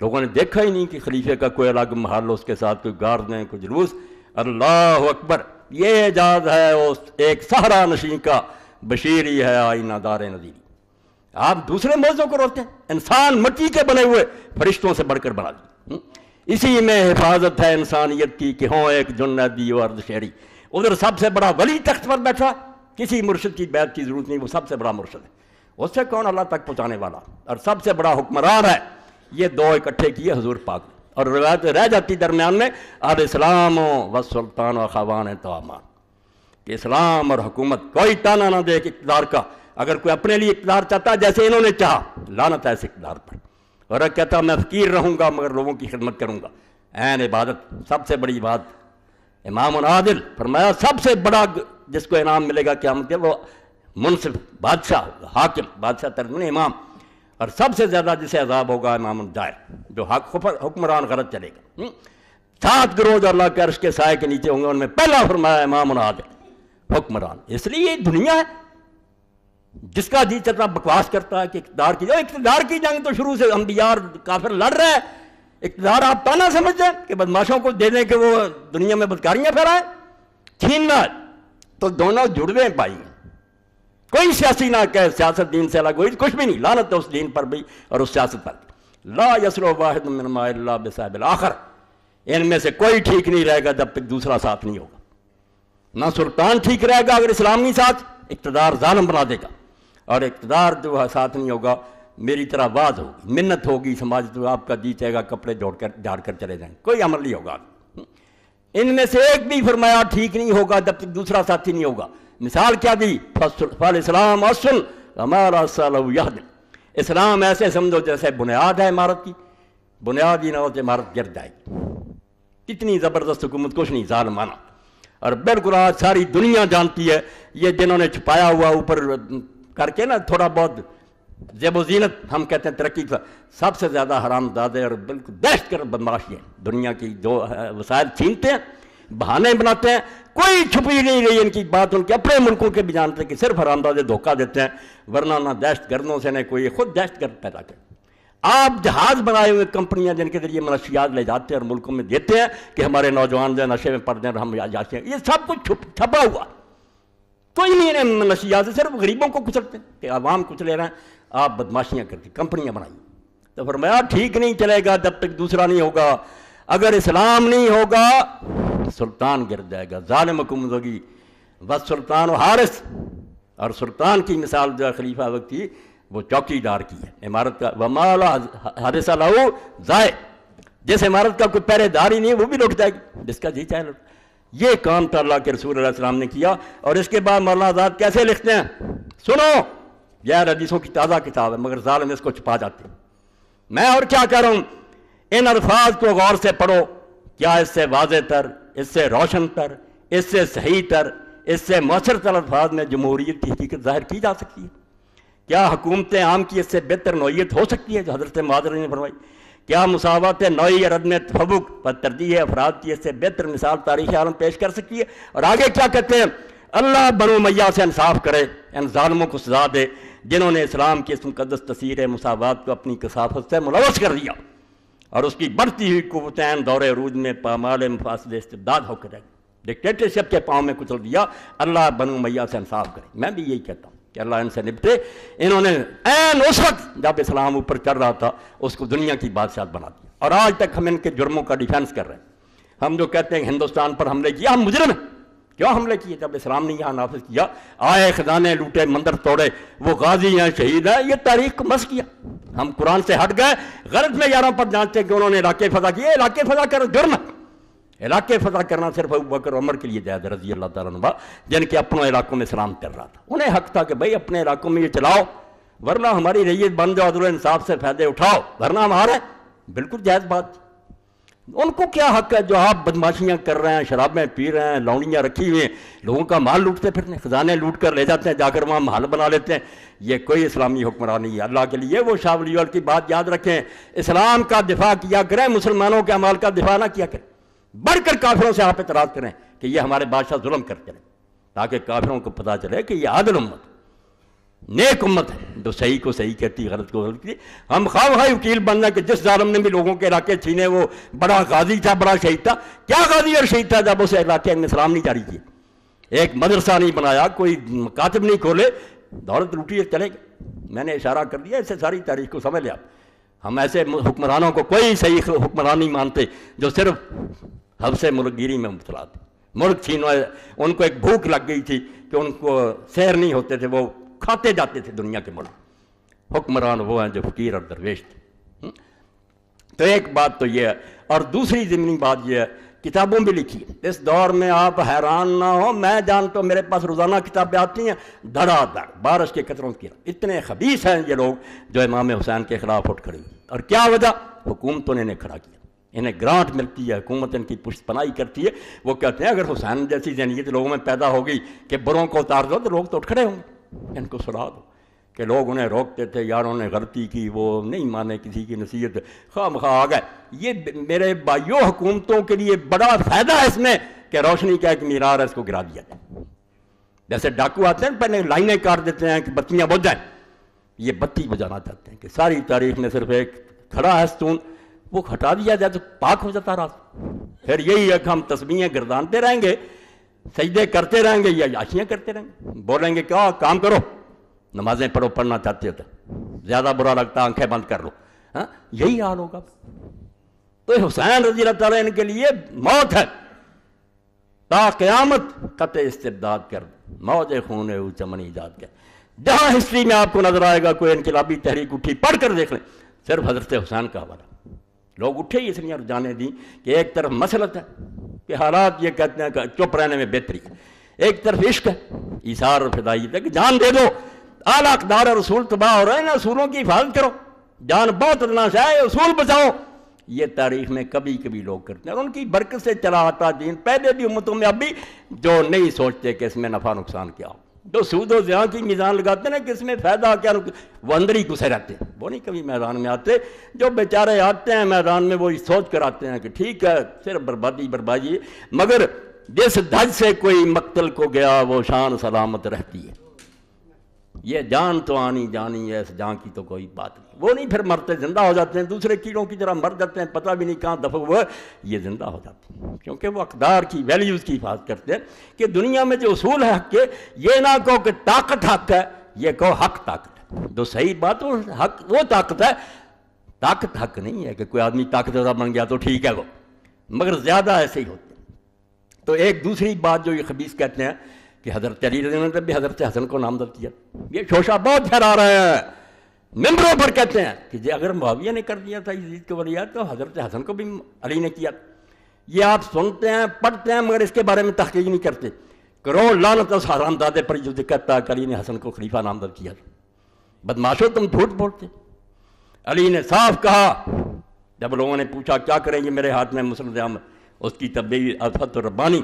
Speaker 1: لوگوں نے دیکھا ہی نہیں کہ خلیفے کا کوئی الگ محل، اس کے ساتھ کوئی گاردیں، کوئی جلوس۔ اللہ اکبر، یہ اعجاز ہے اس ایک صحرا نشین کا، بشیری ہے آئینہ دار نذیری۔ آپ دوسرے موضوع کو روکتے ہیں، انسان مٹی کے بنے ہوئے فرشتوں سے بڑھ کر بنا دی، اسی میں حفاظت ہے انسانیت کی کہ ہوں ایک جنیدی و ارد شہری۔ ادھر سب سے بڑا ولی تخت پر بیٹھا، کسی مرشد کی بیعت کی ضرورت نہیں، وہ سب سے بڑا مرشد ہے، اس سے کون اللہ تک پہنچانے والا، اور سب سے بڑا حکمران ہے۔ یہ دو اکٹھے کیے حضور پاک نے، اور روایت رہ جاتی درمیان میں علیہ السلام و سلطان و خوان توامان، کہ اسلام اور حکومت کوئی تانا نہ دے ایک اقتدار کا۔ اگر کوئی اپنے لیے اقتدار چاہتا ہے جیسے انہوں نے چاہا، لعنت ہے اس اقتدار پر، اور اگر کہتا میں فقیر رہوں گا مگر لوگوں کی خدمت کروں گا، عین عبادت، سب سے بڑی بات۔ امام عادل فرمایا سب سے بڑا جس کو انعام ملے گا قیامت کے، وہ منصف بادشاہ ہوگا، حاکم، بادشاہ ترجمہ امام، اور سب سے زیادہ جسے عذاب ہوگا امام الجائر، جو حکمران غلط چلے گا۔ 7 گروہ جو اللہ کے عرش کے سائے کے نیچے ہوں گے، ان میں پہلا فرمایا امام عادل، حکمران۔ اس لیے یہ دنیا ہے جس کا جی چلتا بکواس کرتا ہے کہ اقتدار کی جنگ تو شروع سے انبیاء اور کافر لڑ رہے ہیں۔ اقتدار آپ تانا سمجھتے ہیں کہ بدماشوں کو دے دیں کہ وہ دنیا میں بدکاریاں پھیلائیں، چھیننا تو دونوں جڑوے پائی ہیں۔ کوئی سیاسی نہ کہے سیاست دین سے الگ ہوئی، کچھ بھی نہیں، لعنت ہے اس دین پر بھی اور اس سیاست پر۔ لا یسلو واحد منہما الا بصاحب الاخر، ان میں سے کوئی ٹھیک نہیں رہے گا جب تک دوسرا ساتھ نہیں ہوگا۔ نہ سلطان ٹھیک رہے گا اگر اسلام نہیں ساتھ، اقتدار ظالم بنا دے گا، اور اقتدار جو ساتھ نہیں ہوگا میری طرح واز ہوگی، منت ہوگی، سماج تو آپ کا جی چاہے گا کپڑے جھاڑ کر چلے جائیں، کوئی عمل نہیں ہوگا۔ ان میں سے ایک بھی فرمایا ٹھیک نہیں ہوگا جب تک دوسرا ساتھی نہیں ہوگا۔ مثال کیا دی؟ فالاسلام اصل ہمارا صالح یہدم، اسلام ایسے سمجھو جیسے بنیاد ہے عمارت کی، بنیاد ہی نہ ہو تو عمارت گر جائے گی۔ کتنی زبردست حکومت، کچھ نہیں، ظالمانہ۔ اور بالکل آج ساری دنیا جانتی ہے، یہ جنہوں نے چھپایا ہوا اوپر کر کے نا تھوڑا بہت زیب و زینت ہم کہتے ہیں ترقی کا، سب سے زیادہ حرام زادے اور بالکل دہشت گرد بدماش ہیں، دنیا کی جو وسائل چھینتے ہیں، بہانے بناتے ہیں، کوئی چھپی نہیں رہی ان کی بات، ان کے اپنے ملکوں کے بھی جانتے ہیں کہ صرف حرام زادے دھوکہ دیتے ہیں، ورنہ نہ دہشت گردوں سے نہ کوئی، خود دہشت گرد پیدا کرتے۔ آپ جہاز بنائے ہوئے کمپنیاں جن کے ذریعے منشیات لے جاتے ہیں اور ملکوں میں دیتے ہیں کہ ہمارے نوجوان جو نشے میں پڑ جائیں اور ہم جاتے ہیں، یہ سب کچھ چھپا ہوا، کوئی نہیں ہے منشیات سے، صرف غریبوں کو کچلتے ہیں کہ عوام کچھ لے رہے ہیں، آپ بدماشیاں کرتے، کمپنیاں بنائی۔ تو فرمایا ٹھیک نہیں چلے گا جب تک دوسرا نہیں ہوگا، اگر اسلام نہیں ہوگا سلطان گر جائے گا، ظالم حکومت ہوگی، بس سلطان و حارس، اور سلطان کی مثال جو خلیفہ وقت کی وہ چوکی دار کی ہے، عمارت کا ومال حارس لہو ضائع، جس عمارت کا کوئی پہرے دار ہی نہیں وہ بھی لٹ جائے گی، جس کا جی چاہے لٹ۔ یہ کام تو اللہ کے رسول علیہ السلام نے کیا، اور اس کے بعد مولانا آزاد کیسے لکھتے ہیں؟ سنو، یہ حدیثوں کی تازہ کتاب ہے مگر ظالم اس کو چھپا جاتے ہیں۔ میں اور کیا کہہ رہا ہوں، ان الفاظ کو غور سے پڑھو، کیا اس سے واضح تر، اس سے روشن تر، اس سے صحیح تر، اس سے مؤثر تر الفاظ میں جمہوریت کی حقیقت ظاہر کی جا سکتی ہے؟ کیا حکومت عام کی اس سے بہتر نوعیت ہو سکتی ہے جو حضرت معاذ نے فرمائی؟ کیا مساوات نوعی اور عدم تفوق پر ترجیح افراد کی اس سے بہتر مثال تاریخ عالم پیش کر سکتی ہے؟ اور آگے کیا کہتے ہیں؟ اللہ بنو امیہ سے انصاف کرے، ان ظالموں کو سزا دے جنہوں نے اسلام کی اس مقدس تصویر مساوات کو اپنی کثافت سے ملوث کر دیا، اور اس کی بڑھتی ہوئی قوتیں دور عروج میں پامال مفاسد استبداد ہو کر ڈکٹیٹرشپ کے پاؤں میں کچل دیا۔ اللہ بنو امیہ سے انصاف کرے۔ میں بھی یہی کہتا ہوں کہ اللہ ان سے نپٹے۔ انہوں نے عین اس وقت جب اسلام اوپر چڑھ رہا تھا اس کو دنیا کی بادشاہت بنا دیا، اور آج تک ہم ان کے جرموں کا ڈیفینس کر رہے ہیں۔ ہم جو کہتے ہیں کہ ہندوستان پر حملے کیا، ہم مجرم ہیں، کیوں حملے کیے جب اسلام نے یہاں نافذ کیا؟ آئے خزانے لوٹے مندر توڑے، وہ غازی ہیں شہید ہیں، یہ تاریخ کو مس کیا۔ ہم قرآن سے ہٹ گئے، غلط میں یاروں پر جانتے کہ انہوں نے علاقے فتح کیے۔ علاقے فتح کر جرم ہے، علاقے فتح کرنا صرف ابوبکر عمر کے لیے جائز رضی اللہ تعالیٰ عنہ، جن کے اپنوں علاقوں میں سلام چل رہا تھا۔ انہیں حق تھا کہ بھائی اپنے علاقوں میں یہ چلاؤ، ورنہ ہماری ریت بن جاؤ، عدل و انصاف سے فائدے اٹھاؤ، ورنہ ہم آ رہے ہیں۔ بالکل جائز بات تھی۔ ان کو کیا حق ہے جو آپ بدماشیاں کر رہے ہیں، شرابیں پی رہے ہیں، لونڈیاں رکھی ہوئی ہیں، لوگوں کا مال لوٹتے پھرنے، خزانے لوٹ کر لے جاتے ہیں، جا کر وہاں محل بنا لیتے ہیں۔ یہ کوئی اسلامی حکمران نہیں ہے۔ اللہ کے لیے وہ شاہ ولی اللہ کی بات یاد رکھیں، اسلام کا دفاع کیا کریں، مسلمانوں کے اعمال کا دفاع نہ کیا کریں۔ بڑھ کر کافروں سے آپ اعتراض کریں کہ یہ ہمارے بادشاہ ظلم کرتے رہے، تاکہ کافروں کو پتہ چلے کہ یہ عادل امت، نیک امت ہے، جو صحیح کو صحیح کہتی، غلط کو غلط کہتی۔ ہم خواہ وکیل بننا کہ جس ظالم نے بھی لوگوں کے علاقے چھینے وہ بڑا غازی تھا، بڑا شہید تھا۔ کیا غازی اور شہید تھا جب اسے علاقے میں اسلام نہیں جاری کیا، ایک مدرسہ نہیں بنایا، کوئی مکاتب نہیں کھولے، دولت لوٹی چلے گئے۔ میں نے اشارہ کر دیا، اس سے ساری تاریخ کو سمجھ لیا۔ ہم ایسے حکمرانوں کو کوئی صحیح حکمران نہیں مانتے جو صرف حبس ملک گیری میں مبتلا تھے، ملک چھینو۔ ان کو ایک بھوک لگ گئی تھی کہ ان کو سیر نہیں ہوتے تھے، وہ کھاتے جاتے تھے دنیا کے ملک۔ حکمران وہ ہیں جو فقیر اور درویش تھے۔ تو ایک بات تو یہ ہے، اور دوسری ضمنی بات یہ ہے، کتابوں بھی لکھی ہے۔ اس دور میں آپ حیران نہ ہو، میں جانتا ہوں میرے پاس روزانہ کتابیں آتی ہیں، دھڑا دھڑ بارش کے قطروں کی، اتنے خبیث ہیں یہ لوگ جو امام حسین کے خلاف اٹھ کھڑے ہوئے۔ اور کیا وجہ؟ حکومتوں نے انہیں کھڑا کیا، انہیں گرانٹ ملتی ہے، حکومت ان کی پشت پناہی کرتی ہے۔ وہ کہتے ہیں اگر حسین جیسی ذہنیت لوگوں میں پیدا ہو گئی کہ بروں کو اتار دو تو لوگ تو اٹھ کھڑے ہوں گے، ان کو سنا دو۔ کہ لوگ انہیں روکتے تھے، یاروں نے غلطی کی، وہ نہیں مانے کسی کی نصیحت، خواہ مخواہ آ گئے۔ یہ میرے بھائیوں حکومتوں کے لیے بڑا فائدہ ہے اس میں کہ روشنی کا ایک مینار ہے، اس کو گرا دیا جائے۔ جیسے ڈاکو آتے ہیں پہلے لائنیں کاٹ دیتے ہیں کہ بتیاں بجھ جائیں، یہ بتی بجانا چاہتے ہیں کہ ساری تاریخ میں صرف ایک کھڑا ہے ستون، وہ ہٹا دیا جائے تو پاک ہو جاتا رات۔ پھر یہی ہے کہ ہم تسبیحیں گردانتے رہیں گے، سجدے کرتے رہیں گے یا عاشیاں کرتے رہیں گے، بولیں گے کیا کام کرو، نمازیں پڑھو، پڑھنا چاہتے ہو تو زیادہ برا لگتا آنکھیں بند کر لو، ہاں یہی حال ہوگا۔ تو حسین رضی اللہ تعالیٰ ان کے لیے موت ہے، تا قیامت قطع استبداد کر، موج خون او چمن ایجاد کر۔ جہاں ہسٹری میں آپ کو نظر آئے گا کوئی انقلابی تحریک اٹھی، پڑھ کر دیکھ لیں، صرف حضرت حسین کا حوالہ۔ لوگ اٹھے ہی اس لیے جانے دیں کہ ایک طرف مسلط ہے کہ حالات یہ کہتے ہیں کہ چپ رہنے میں بہتری ہے، ایک طرف عشق ہے، ایثار اور فدائیت ہے کہ جان دے دو، اعلیٰ اقدار اور اصول تباہ ہو رہے ہیں، اصولوں کی حفاظت کرو، جان بہت ادنا سے آئے، اصول بچاؤ۔ یہ تاریخ میں کبھی کبھی لوگ کرتے ہیں، اور ان کی برکت سے چلا آتا دین پہلے بھی امتوں میں اب بھی، جو نہیں سوچتے کہ اس میں نفع نقصان کیا ہو، جو سود و زیاں کی میزان لگاتے ہیں کہ اس میں فائدہ کیا، وہ اندر ہی گھسے رہتے ہیں، وہ نہیں کبھی میدان میں آتے۔ جو بیچارے آتے ہیں میدان میں وہ سوچ کر آتے ہیں کہ ٹھیک ہے صرف بربادی بربادی، مگر جس دھج سے کوئی مقتل کو گیا وہ شان سلامت رہتی ہے۔ یہ جان تو آنی جانی ہے، اس جان کی تو کوئی بات نہیں۔ وہ نہیں پھر مرتے، زندہ ہو جاتے ہیں، دوسرے کیڑوں کی طرح مر جاتے ہیں، پتہ بھی نہیں کہاں دفع ہوا، یہ زندہ ہو جاتے ہیں کیونکہ وہ اقدار کی ویلیوز کی حفاظت کرتے ہیں کہ دنیا میں جو اصول ہے حق کے، یہ نہ کہو کہ طاقت حق ہے، یہ کہو حق طاقت ہے۔ جو صحیح بات وہ حق، وہ طاقت ہے، طاقت حق نہیں ہے کہ کوئی آدمی طاقتور بن گیا تو ٹھیک ہے وہ، مگر زیادہ ایسے ہی ہوتے ہیں۔ تو ایک دوسری بات جو یہ خبیث کہتے ہیں کہ حضرت علی رضی اللہ عنہ نے بھی حضرت حسن کو نامزد کیا، یہ شوشہ بہت پھیلا رہے ہیں، ممبروں پر کہتے ہیں کہ جی اگر معاویہ نے کر دیا تھا یزید کے ولیات تو حضرت حسن کو بھی علی نے کیا۔ یہ آپ سنتے ہیں پڑھتے ہیں مگر اس کے بارے میں تحقیق نہیں کرتے۔ کروڑ لعنت اس حرام دادے پر جو کہتا ہے کہ علی نے حسن کو خلیفہ نامزد کیا تھا۔ بدماشو تم جھوٹ بولتے۔ علی نے صاف کہا جب لوگوں نے پوچھا کیا کریں گے میرے ہاتھ میں مسند احمد، اس کی تبدیلی الفت الربانی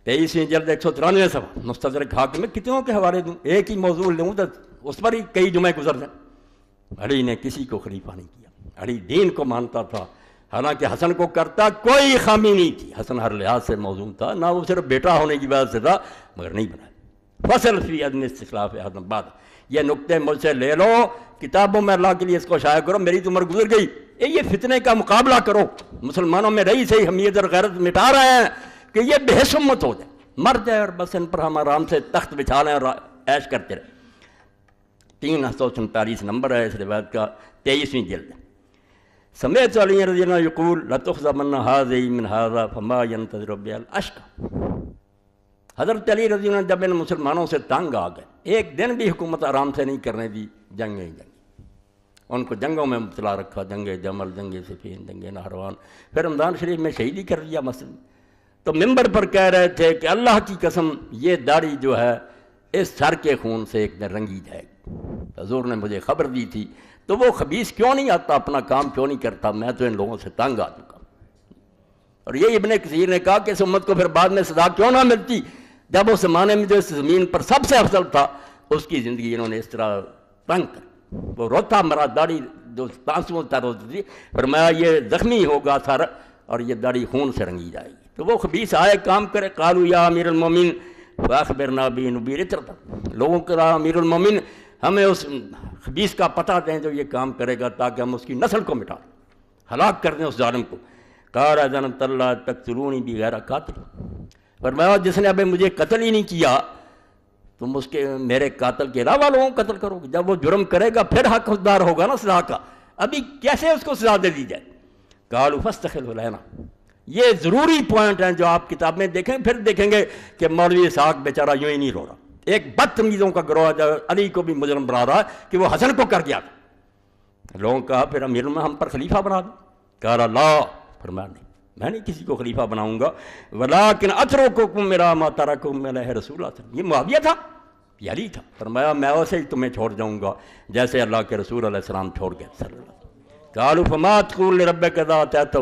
Speaker 1: 23ویں جلد 193 صفحہ، مستدرک حاکم میں کتنوں کے حوالے دوں، ایک ہی موضوع لوں تو اس پر ہی کئی جمعے گزر جائیں۔ علی نے کسی کو خلیفہ نہیں کیا، علی دین کو مانتا تھا، حالانکہ حسن کو کرتا کوئی خامی نہیں تھی، حسن ہر لحاظ سے موزون تھا، نہ وہ صرف بیٹا ہونے کی وجہ سے تھا مگر نہیں بنایا۔ فصل فی عدم استخلاف احد بعد، یہ نقطے مجھ سے لے لو، کتابوں میں اللہ کے لیے اس کو شائع کرو، میری تو عمر گزر گئی، یہ فتنے کا مقابلہ کرو، مسلمانوں میں رہی صحیح حمیت اور غیرت مٹا رہے ہیں کہ یہ بے حس امت ہو جائے، مر جائے اور بس ان پر ہم آرام سے تخت بچھا لیں اور عیش کرتے رہیں۔ 347 نمبر ہے اس روایت کا، 23ویں جلد۔ سمعت علی رضی اللہ عنہ یقول لتخذمن هذه من هذا فما ينتظر بها الاشقى، حضرت علی رضی اللہ عنہ جب ان مسلمانوں سے تنگ آ گئے، ایک دن بھی حکومت آرام سے نہیں کرنے دی، جنگیں جنگیں، ان کو جنگوں میں مبتلا رکھا، جنگ جمل، جنگ صفین، جنگ نہروان، پھر رمضان شریف میں شہیدی کر دیا مسجد۔ تو ممبر پر کہہ رہے تھے کہ اللہ کی قسم یہ داڑھی جو ہے اس سر کے خون سے ایک دن رنگی جائے گی، حضور نے مجھے خبر دی تھی، تو وہ خبیث کیوں نہیں آتا، اپنا کام کیوں نہیں کرتا، میں تو ان لوگوں سے تنگ آ چکا۔ اور یہ ابن کثیر نے کہا کہ اس امت کو پھر بعد میں سزا کیوں نہ ملتی، جب اس زمانے میں جو اس زمین پر سب سے افضل تھا اس کی زندگی انہوں نے اس طرح تنگ کر، وہ روتا مرا، داڑھی جو آنسوؤں سے روتی تھی، فرمایا یہ زخمی ہوگا سر اور یہ داڑھی خون سے رنگی جائے گی۔ تو وہ خبیث آئے کام کرے، قالوا یا امیر المومنین فاخبرنا به نبیر اترتا، لوگوں کے رہا امیر المومن ہمیں اس خبیث کا پتہ دیں جو یہ کام کرے گا تاکہ ہم اس کی نسل کو مٹا دیں، ہلاک کر دیں اس ظالم کو۔ قال اذنت اللہ تقتلونی بغیر قاتل، فرمایا جس نے ابھی مجھے قتل ہی نہیں کیا تم اس کے میرے قاتل کے علاوہ لوگوں کو قتل کرو گے، جب وہ جرم کرے گا پھر حقدار ہوگا نا سزا کا، ابھی کیسے اس کو سزا دے دی جائے۔ قالوا فاستخلوا لنا، یہ ضروری پوائنٹ ہیں جو آپ کتاب میں دیکھیں، پھر دیکھیں گے کہ مولوی اسحاق بیچارہ یوں ہی نہیں رو رہا، ایک بدتمیزوں کا گروہ جو علی کو بھی مجرم بنا رہا ہے کہ وہ حسن کو کر گیا تھا۔ لوگوں کہا پھر امیر میں ہم پر خلیفہ بنا دیں، کہا لا، فرمایا نہیں میں نہیں کسی کو خلیفہ بناؤں گا، ولیکن اترککم میرا ما ترککم علیہ رسول اللہ، یہ معاویہ تھا، یہ علی تھا، فرمایا میں ویسے ہی تمہیں چھوڑ جاؤں گا جیسے اللہ کے رسول علیہ السلام چھوڑ گئے صلی اللہ علیہ وسلم۔ قالوا فما تقول لربک اذا اتیتہ،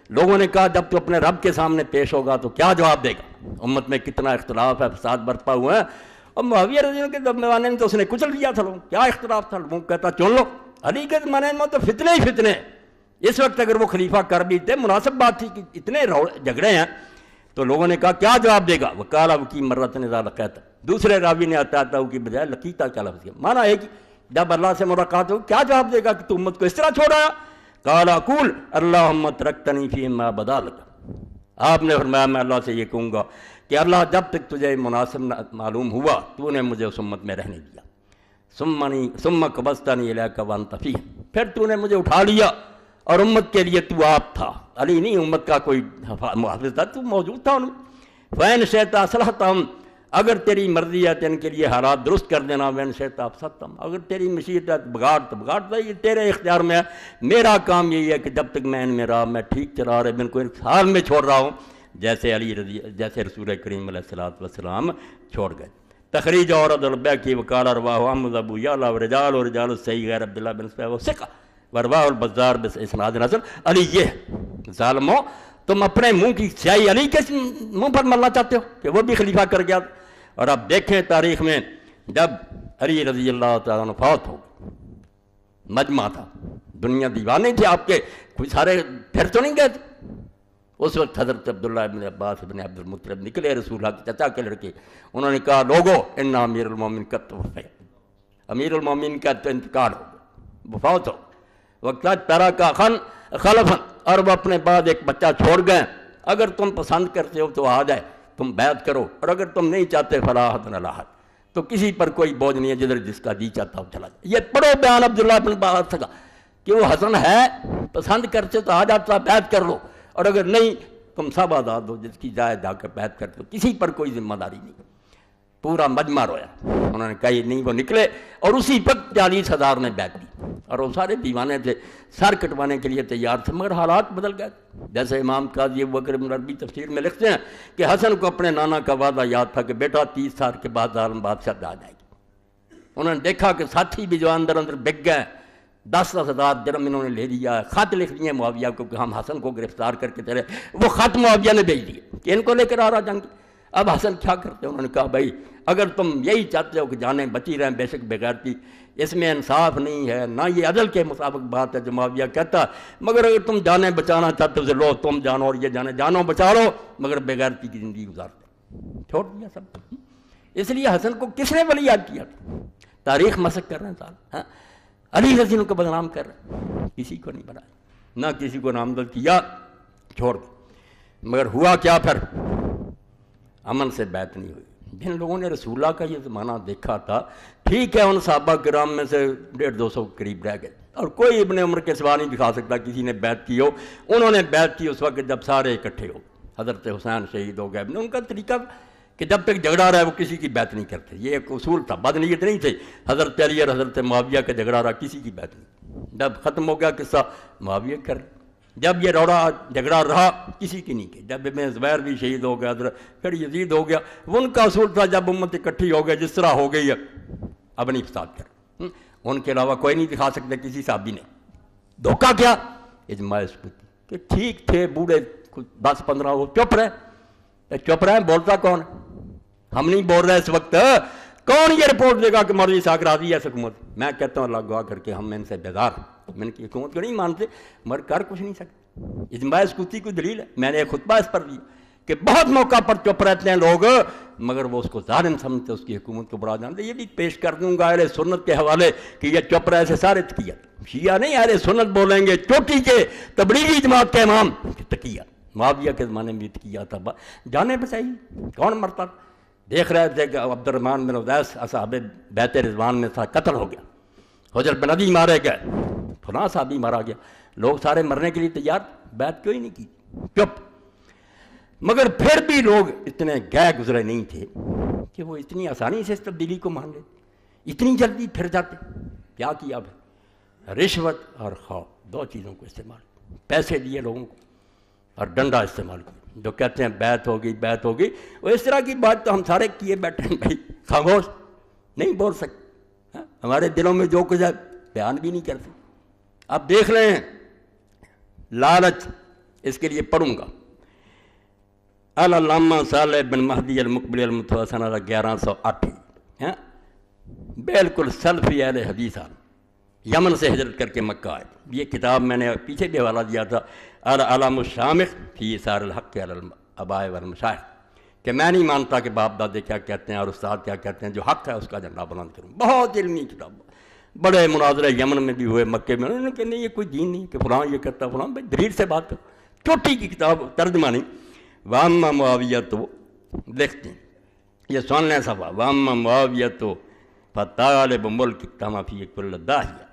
Speaker 1: لوگوں نے کہا جب تو اپنے رب کے سامنے پیش ہوگا تو کیا جواب دے گا، امت میں کتنا اختلاف ہے، فساد برپا ہوا ہے، اور معاویہ رضی اللہ کے زمانے میں تو اس نے کچل دیا تھا، لوگ کیا اختلاف تھا، لوگوں کہتا چن لو، علی کے زمانے میں تو فتنے ہی فتنے، اس وقت اگر وہ خلیفہ کر بھی تھے مناسب بات تھی کہ اتنے جھگڑے ہیں، تو لوگوں نے کہا کیا جواب دے گا، وقال وکی مرۃ اذا لقیتہ، دوسرے راوی نے عطا کی بجائے لقیتہ کا لفظ کیا، مانا ہے کہ جب اللہ سے ملاقات ہو کیا جواب دے گا کہ تو امت کو اس طرح چھوڑایا، قال اقول اللہم ترکتنی فیما بدا لک، آپ نے فرمایا میں اللہ سے یہ کہوں گا کہ اللہ جب تک تجھے مناسب معلوم ہوا تو نے مجھے اس امت میں رہنے دیا، ثم قبضتنی الیک وانت فیہم، پھر تو نے مجھے اٹھا لیا اور امت کے لیے تو آپ تھا، علی نہیں امت کا کوئی محافظ تھا، تو موجود تھا ان میں، فین شئت اصلحتہم، اگر تیری مرضی ہے تو ان کے لیے حالات درست کر دینا، وین شئت افسدتہم، اگر تیری مشیت ہے بگاڑ تو بگاڑ دے، یہ تیرے اختیار میں ہے، میرا کام یہی ہے کہ جب تک میں ان میں رہا میں ٹھیک چلا رہے، ان کو ایک حال میں چھوڑ رہا ہوں جیسے رسول کریم علیہ السلام چھوڑ گئے۔ تخریج عورد البیکی وقال رواہ احمد ابو یعلا ورجال الصحیح غیر عبداللہ بن صفیہ وثقہ ورواہ البزار باسناد حسن، علی یہ ظالموں تم اپنے منہ کی سیاہی علی کے منہ پر ملنا چاہتے ہو کہ وہ بھی خلیفہ کر گیا، اور اب دیکھیں تاریخ میں جب علی رضی اللہ تعالیٰ عنہ فوت ہو گئے، مجمع تھا، دنیا دیوانے تھے آپ کے، کوئی سارے پھر تو نہیں گئے تھے، اس وقت حضرت عبداللہ ابن عباس ابن عبد المطلب نکلے، رسول اللہ کے چچا کے لڑکے، انہوں نے کہا لوگو ان امیر المومن کا توفی، امیر المومن کا تو انتقال ہو گیا، وہ فوت ہو، وقت ترا کا خلفن، اور وہ اپنے بعد ایک بچہ چھوڑ گئے، اگر تم پسند کرتے ہو تو آ جائے تم بیعت کرو، اور اگر تم نہیں چاہتے فلا حد نہ لاحد، تو کسی پر کوئی بوجھ نہیں ہے، جدھر جس کا جی چاہتا ہو چلا جائے۔ یہ پڑھو بیان عبداللہ بن عباس کا کہ وہ حسن ہے، پسند کرتے تو آ جاتا بیعت کر لو، اور اگر نہیں تم سب آزاد ہو، جس کی جائے جا کر بیعت کرتے ہو، کسی پر کوئی ذمہ داری نہیں۔ پورا مجمع رویا، انہوں نے کہا یہ نہیں، وہ نکلے اور اسی وقت 40,000 نے بیعت دی، اور وہ سارے دیوانے تھے، سر کٹوانے کے لیے تیار تھے، مگر حالات بدل گئے، جیسے امام قاضی ابوبکر ابن عربی تفسیر میں لکھتے ہیں کہ حسن کو اپنے نانا کا وعدہ یاد تھا کہ بیٹا 30 سال کے بعد ظالم بادشاہ آ جائے گی، انہوں نے دیکھا کہ ساتھی بھی جو اندر بک گئے، 10,000 درہم انہوں نے لے لیا، خط لکھ دیے معاویہ کو کہ ہم حسن کو گرفتار کر کے تیرے، وہ خط معاویہ نے بھیج دیے کہ ان کو لے کر آ رہا جنگ۔ اب حسن کیا کرتے، انہوں نے کہا بھائی اگر تم یہی چاہتے ہو کہ جانیں بچی رہیں، بے شک بغیرتی، اس میں انصاف نہیں ہے، نہ یہ عدل کے مطابق بات ہے جو معاویہ کہتا، مگر اگر تم جانیں بچانا چاہتے ہو تو لو تم جانو، اور یہ جانے جانو بچا لو، مگر بغیرتی کی زندگی گزارتے، چھوڑ دیا سب۔ اس لیے حسن کو کس نے ولی یاد کیا؟ تاریخ مسخ کر رہے ہیں صاحب، علی رضی اللہ کو بدنام کر رہے ہیں، کسی کو نہیں بنایا، نہ کسی کو نامزد کیا، چھوڑ دیا۔ مگر ہوا کیا پھر؟ امن سے بیعت نہیں ہوئی۔ جن لوگوں نے رسول اللہ کا یہ زمانہ دیکھا تھا، ٹھیک ہے ان صحابہ کرام میں سے 150-200 کے قریب رہ گئے، اور کوئی ابن عمر کے سوا نہیں دکھا سکتا کسی نے بیعت کی ہو۔ انہوں نے بیعت کی اس وقت جب سارے اکٹھے ہو، حضرت حسین شہید ہو گئے، ان کا طریقہ کہ جب تک جھگڑا رہا ہے وہ کسی کی بیعت نہیں کرتے. یہ ایک اصول تھا، بد نیت نہیں تھے. حضرت علی اور حضرت معاویہ کا جھگڑا رہا، کسی کی بیعت نہیں. جب ختم ہو گیا قصہ معاویہ کر، جب یہ روڑا جھگڑا رہا کسی کی نہیں کی. جب ابن زبیر بھی شہید ہو گیا، پھر یزید ہو گیا. وہ ان کا اصول تھا جب امت اکٹھی ہو گئی جس طرح ہو گئی ہے اب نہیں فساد کر. ان کے علاوہ کوئی نہیں دکھا سکتے کسی صحابی نے. دھوکہ کیا؟ اجماع سکوتی کہ ٹھیک تھے بوڑھے 10-15 وہ چپ رہے. چپ رہے بولتا کون؟ ہم نہیں بول رہے اس وقت. کون یہ رپورٹ دے گا کہ مولوی اسحاق راضی ہے حکومت؟ میں کہتا ہوں اللہ گواہ کر کے ہم ان سے بیدار ہیں. میں ان کی حکومت کو نہیں مانتے مگر کر کچھ نہیں سکتے. اجماع سکوتی کوئی دلیل ہے؟ میں نے ایک خطبہ اس پر دیا کہ بہت موقع پر چپ رہتے ہیں لوگ مگر وہ اس کو ظالم سمجھتے، اس کی حکومت کو بڑا جانتے. یہ بھی پیش کر دوں گا اہل سنت کے حوالے کہ یہ چپ رہے سے سارے تقیہ. شیعہ نہیں اہل سنت بولیں گے، چوٹی کے تبلیغی جماعت کے امام تقیہ. معاویہ کے زمانے میں بھی تقیہ تھا. جانے بچائی کون مرتا؟ دیکھ رہے تھے کہ عبد الرحمن بن عدیس اصحاب بیت رضوان میں تھا، قتل ہو گیا. حجر بن عدی مارے گئے، فلاں صحابی مارا گیا. لوگ سارے مرنے کے لیے تیار، بیعت کیوں ہی نہیں کی؟ چپ. مگر پھر بھی لوگ اتنے گئے گزرے نہیں تھے کہ وہ اتنی آسانی سے اس تبدیلی کو مان لیتے، اتنی جلدی پھر جاتے. کیا کیا پھر؟ رشوت اور خوف، دو چیزوں کو استعمال. پیسے دیے لوگوں کو اور ڈنڈا استعمال کیا. جو کہتے ہیں بیعت ہوگی بیعت ہوگی، وہ اس طرح کی بات تو ہم سارے کیے بیٹھے ہیں بھائی، خاموش نہیں بول سکتے. ہمارے دلوں میں جو کچھ ہے بیان بھی نہیں کرتے. اب دیکھ رہے ہیں لالچ، اس کے لیے پڑھوں گا. علامہ صالح بن مہدی المقبل المتوفی سنہ 1108، بالکل سلفی اہل حدیث آن، یمن سے ہجرت کر کے مکہ آئے. یہ کتاب میں نے پیچھے بھی حوالہ دیا تھا، العلم الشامخ فی اثار الحق علی الآباء والمشائخ، کہ میں نہیں مانتا کہ باپ دادے کیا کہتے ہیں اور استاد کیا کہتے ہیں، جو حق ہے اس کا جھنڈا بلند کروں. بہت علمی کتاب، بڑے مناظرے یمن میں بھی ہوئے، مکے میں. انہوں نے کہا نہیں یہ کوئی دین نہیں کہ فلاں یہ کرتا فلاں. بھائی دلیل سے بات کرو. چھوٹی کی کتاب، ترجمہ نہیں. واما معاویہ تو لکھتے ہیں، یہ سن لیں صفحہ. واما معاویہ تو فطالب ملک تما فی کل داہیہ.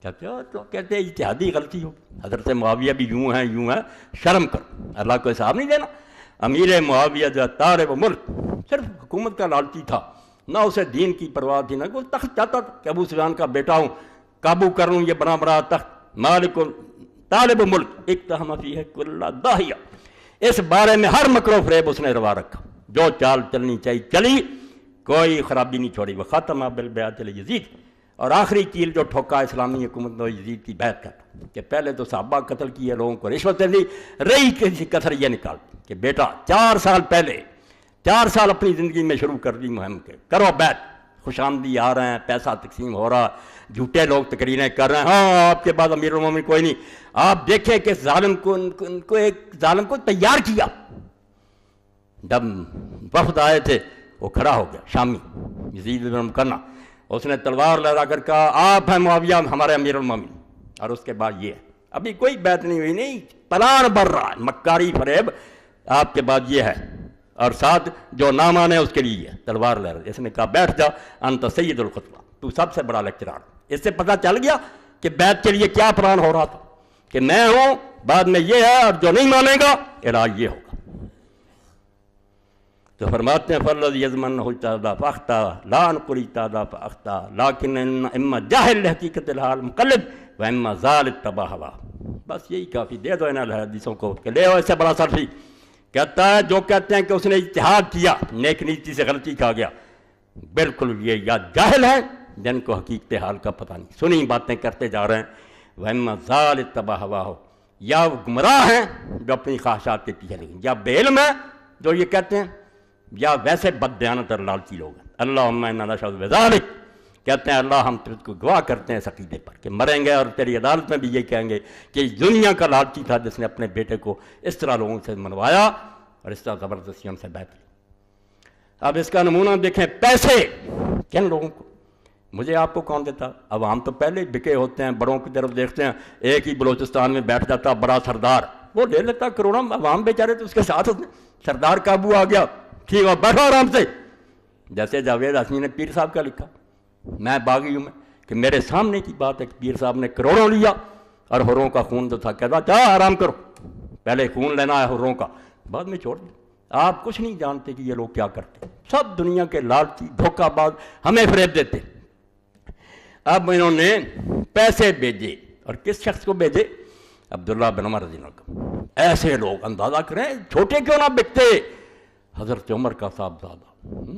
Speaker 1: کہتے ہیں اجتہادی غلطی ہو. حضرت معاویہ بھی یوں ہیں، شرم کرو، اللہ کو حساب نہیں دینا. امیر معاویہ جو طالب ملک، صرف حکومت کا لالچی تھا، نہ اسے دین کی پرواہ تھی، نہ کوئی تخت چاہتا تھا کہ ابو سفیان کا بیٹا ہوں، قابو کر لوں یہ بنا بڑا تخت. مالک طالب ملک اقتحم فیہ کل داہیہ. اس بارے میں ہر مکر و فریب اس نے روا رکھا. جو چال چلنی چاہیے چلی، کوئی خرابی نہیں چھوڑی. وہ ختم بالبیعت یزید، اور آخری کیل جو ٹھوکا اسلامی حکومت نے یزید کی بیعت کرتا کہ پہلے تو صحابہ قتل کیے، لوگوں کو رشوتیں دی، رہی کسی کثر یہ نکال کہ بیٹا 4 سال پہلے 4 سال اپنی زندگی میں شروع کر دی مہم کے، کرو بیعت. خوش آمدی آ رہے ہیں، پیسہ تقسیم ہو رہا، جھوٹے لوگ تقریریں کر رہے ہیں. ہاں آپ کے بعد امیر المومنین کوئی نہیں. آپ دیکھیں کہ ظالم کو ایک ظالم کو تیار کیا. جب وفد آئے تھے وہ کھڑا ہو گیا، شامی یزید بن مکنہ. اس نے تلوار لہرا کر کہا آپ ہیں معاویہ ہمارے امیر المومنین. اور اس کے بعد یہ ہے، ابھی کوئی بیعت نہیں ہوئی، نہیں پلان بڑھ رہا ہے، مکاری فریب. آپ کے بعد یہ ہے، اور ساتھ جو نہ مانے اس کے لیے تلوار لہرا. اس نے کہا بیٹھ جا انت سید الخطبہ، تو سب سے بڑا لیکچرار. اس سے پتہ چل گیا کہ بیعت کے لیے کیا پلان ہو رہا تھا، کہ میں ہوں، بعد میں یہ ہے، اور جو نہیں مانے گا علاج یہ ہوگا. تو فرماتے ہیں فالذی یضمنہ اجتہدا فاخطا لا نقل اجتہدا فاخطا لیکن اما جاہل حقیقت الحال مقلد و اما ظال اتبع ہوا. بس یہی کافی. دے دو ان حدیثوں کو کہ لے ہو اس سے بڑا سلفی. کہتا ہے جو کہتے ہیں کہ اس نے اجتہاد کیا، نیک نیتی سے غلطی کھا گیا، بالکل یہ یا جاہل ہیں جن کو حقیقت حال کا پتہ نہیں، سنی باتیں کرتے جا رہے ہیں. و اما ظال اتبع ہوا ہو، یا وہ گمراہ ہیں جو اپنی خواہشات کے پیچھے لگیں، یا بے علم ہیں جو یہ کہتے ہیں، یا ویسے بد دیانت اور لالچی لوگ ہیں. اللہم انا نشہد بذالک، کہتے ہیں اللہ ہم تجھ کو گواہ کرتے ہیں اس عقیدے پر کہ مریں گے اور تیری عدالت میں بھی یہ کہیں گے کہ دنیا کا لالچی تھا جس نے اپنے بیٹے کو اس طرح لوگوں سے منوایا اور اس طرح زبردستی ہم سے بیعت لی. اب اس کا نمونہ دیکھیں، پیسے کن لوگوں کو، مجھے آپ کو کون دیتا؟ عوام تو پہلے بکے ہوتے ہیں، بڑوں کی طرف دیکھتے ہیں. ایک ہی بلوچستان میں بیٹھ جاتا بڑا سردار، وہ لے لیتا کروڑوں. عوام بیچارے تو اس کے ساتھ ہوتے ہیں. سردار قابو آ گیا، ٹھیک ہے بیٹھو آرام سے. جیسے جاوید ہاشمی نے پیر صاحب کا لکھا، میں باغی ہوں میں، کہ میرے سامنے کی بات ہے کہ پیر صاحب نے کروڑوں لیا اور حروں کا خون جو تھا کہتا کیا آرام کرو، پہلے خون لینا ہے حروں کا، بعد میں چھوڑ دیں. آپ کچھ نہیں جانتے کہ یہ لوگ کیا کرتے، سب دنیا کے لالچی دھوکہ باز ہمیں فریب دیتے۔ اب انہوں نے پیسے بھیجے، اور کس شخص کو بھیجے؟ عبداللہ بن عمر رضی اللہ عنہ۔ ایسے لوگ اندازہ کریں چھوٹے کیوں نہ بکتے، حضرت عمر کا صاحبزادہ،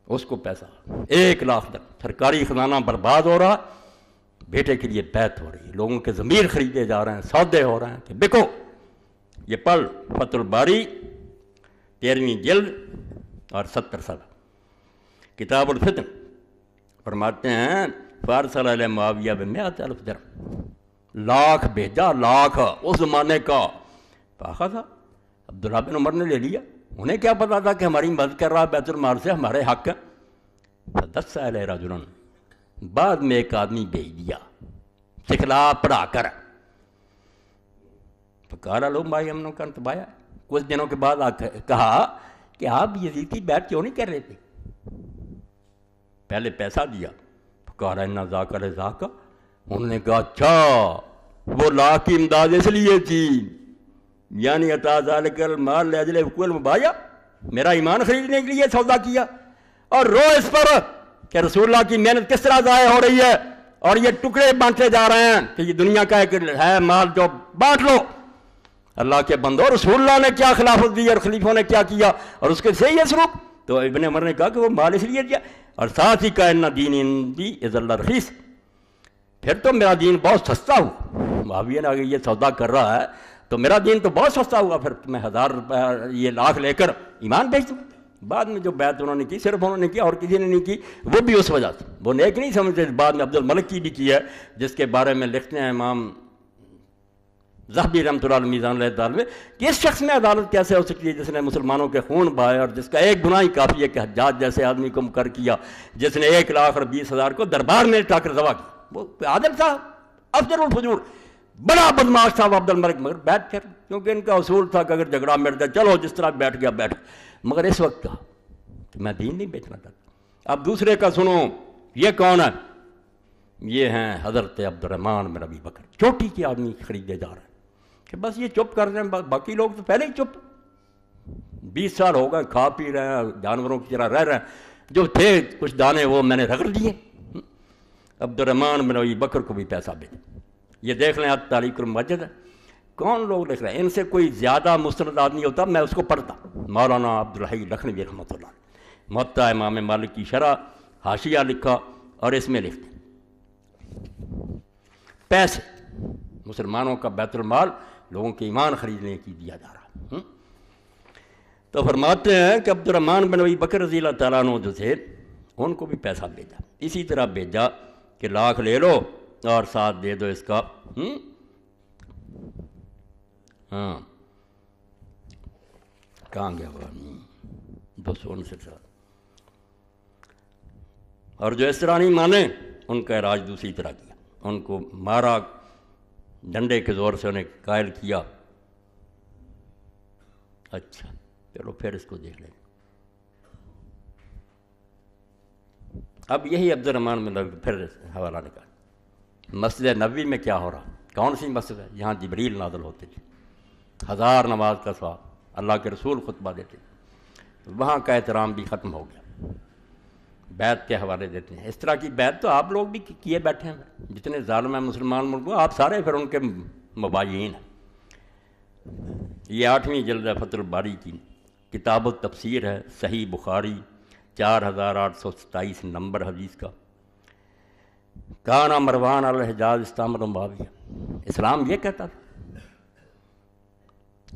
Speaker 1: اس کو پیسہ 1,00,000 درہم، سرکاری خزانہ برباد ہو رہا، بیٹے کے لیے بیعت ہو رہی ہے، لوگوں کے ضمیر خریدے جا رہے ہیں، سودے ہو رہے ہیں کہ بکو۔ یہ پڑھ فتح الباری 13ویں جلد اور 70 صفحہ، کتاب الفتن، فرماتے ہیں فارسل علیہ معاویہ ب100,000 درہم، لاکھ بھیجا، لاکھ اس زمانے کا۔ فاخذ تھا عبداللہ بن عمر نے لے لیا، انہیں کیا پتا تھا کہ ہماری مدد کر رہا بیت المال سے، ہمارے حق ہے۔ فدس علیہ رجل، بعد میں ایک آدمی بھیج دیا سکھلا پڑھا کر، فقال لو ما یمنعک ان تبایع، کچھ دنوں کے بعد کہا کہ آپ یزید کی بیعت کیوں نہیں کر رہے تھے؟ پہلے پیسہ دیا، فقال ان ذاک لذاک، انہوں نے کہا اچھا وہ لاکھ کی امداد اس لیے تھی، یعنی عطا ذالک المال لاجل حقوق المبایع، میرا ایمان خریدنے کے لیے سودا کیا، اور رو اس پر کہ رسول اللہ کی محنت کس طرح ضائع ہو رہی ہے، اور یہ ٹکڑے بانٹے جا رہے ہیں کہ یہ دنیا کا ایک ہے مال جو بانٹ لو۔ اللہ کے بندو، رسول اللہ نے کیا خلافت دی اور خلیفوں نے کیا کیا، اور اس کے صحیح ہے سلوک؟ تو ابن عمر نے کہا کہ وہ مال اس لیے دیا، اور ساتھ ہی کہا ان دین عندی اذل رخیص، پھر تو میرا دین بہت سستا ہوا۔ معاویہ نے اگر یہ سودا کر رہا ہے تو میرا دین تو بہت سستا ہوا، پھر میں 1,000 روپے یہ لاکھ لے کر ایمان بھیج دوں۔ بعد میں جو بیعت انہوں نے کی صرف انہوں نے کی اور کسی نے نہیں کی، وہ بھی اس وجہ سے وہ نیک نہیں سمجھتے۔ بعد میں عبد الملک کی بھی کی ہے، جس کے بارے میں لکھتے ہیں امام ذہبی رحمۃ اللہ علیہ میزان الاعتدال میں کہ اس شخص میں عدالت کیسے ہو سکتی ہے جس نے مسلمانوں کے خون بہائے، اور جس کا ایک گناہ ہی کافی ہے کہ حجاج جیسے آدمی کو مقرر کیا، جس نے 1,20,000 کو دربار میں ٹا کر ذبح کیا۔ وہ عادل تھا، افضل الفجور، بڑا بدماش تھا وہ عبد الملک، مگر بیٹھ کر، کیونکہ ان کا اصول تھا کہ اگر جھگڑا مٹ جائے چلو جس طرح بیٹھ گیا بیٹھ، مگر اس وقت کہا کہ میں دین نہیں بیچنا چاہتا۔ اب دوسرے کا سنو، یہ کون ہے؟ یہ ہیں حضرت عبد الرحمن بن ابی بکر، چوٹی کے آدمی خریدے جا رہے ہیں کہ بس یہ چپ کر رہے ہیں، باقی لوگ تو پہلے ہی چپ، 20 سال ہو گئے کھا پی رہے ہیں، جانوروں کی طرح رہ رہے ہیں، جو تھے کچھ دانے وہ میں نے رگڑ دیے۔ عبد الرحمن بن ابی بکر کو بھی پیسہ بھیجا۔ یہ دیکھ لیں تاریخ المسجد ہے، کون لوگ لکھ رہے ہیں، ان سے کوئی زیادہ مستند آدمی ہوتا میں اس کو پڑھتا، مولانا عبد الحی لکھنوی رحمۃ اللہ علیہ، موطا امام مالک کی شرح حاشیہ لکھا، اور اس میں لکھتے پیسے مسلمانوں کا بیت المال لوگوں کے ایمان خریدنے کی دیا جا رہا۔ تو فرماتے ہیں کہ عبد الرحمن بن ابی بکر رضی اللہ تعالیٰ عنہ جو تھے ان کو بھی پیسہ بھیجا، اسی طرح بھیجا کہ لاکھ لے لو اور ساتھ دے دو اس کا ہاں کہاں گیا وہ 269۔ اور جو اس طرح نہیں مانے ان کا علاج دوسری طرح کیا، ان کو مارا ڈنڈے کے زور سے، انہیں قائل کیا۔ اچھا چلو پھر اس کو دیکھ لیں۔ اب یہی عبد الرحمن میں پھر حوالہ نکال، مسجد نبوی میں کیا ہو رہا، کون سی مسجد ہے جہاں جبریل نازل ہوتے تھے، 1000 نماز کا ثواب، اللہ کے رسول خطبہ دیتے تھے، وہاں کا احترام بھی ختم ہو گیا، بیعت کے حوالے دیتے ہیں۔ اس طرح کی بیعت تو آپ لوگ بھی کیے بیٹھے ہیں، جتنے ظالم ہیں مسلمان ملکوں آپ سارے پھر ان کے مباین ہیں۔ یہ 8ویں جلد ہے فتح الباری کی، کتاب التفسیر ہے، صحیح بخاری 4827 نمبر حدیث کا۔ کانا مروان الحجاز استعمر معاویہ، اسلام یہ کہتا تھا،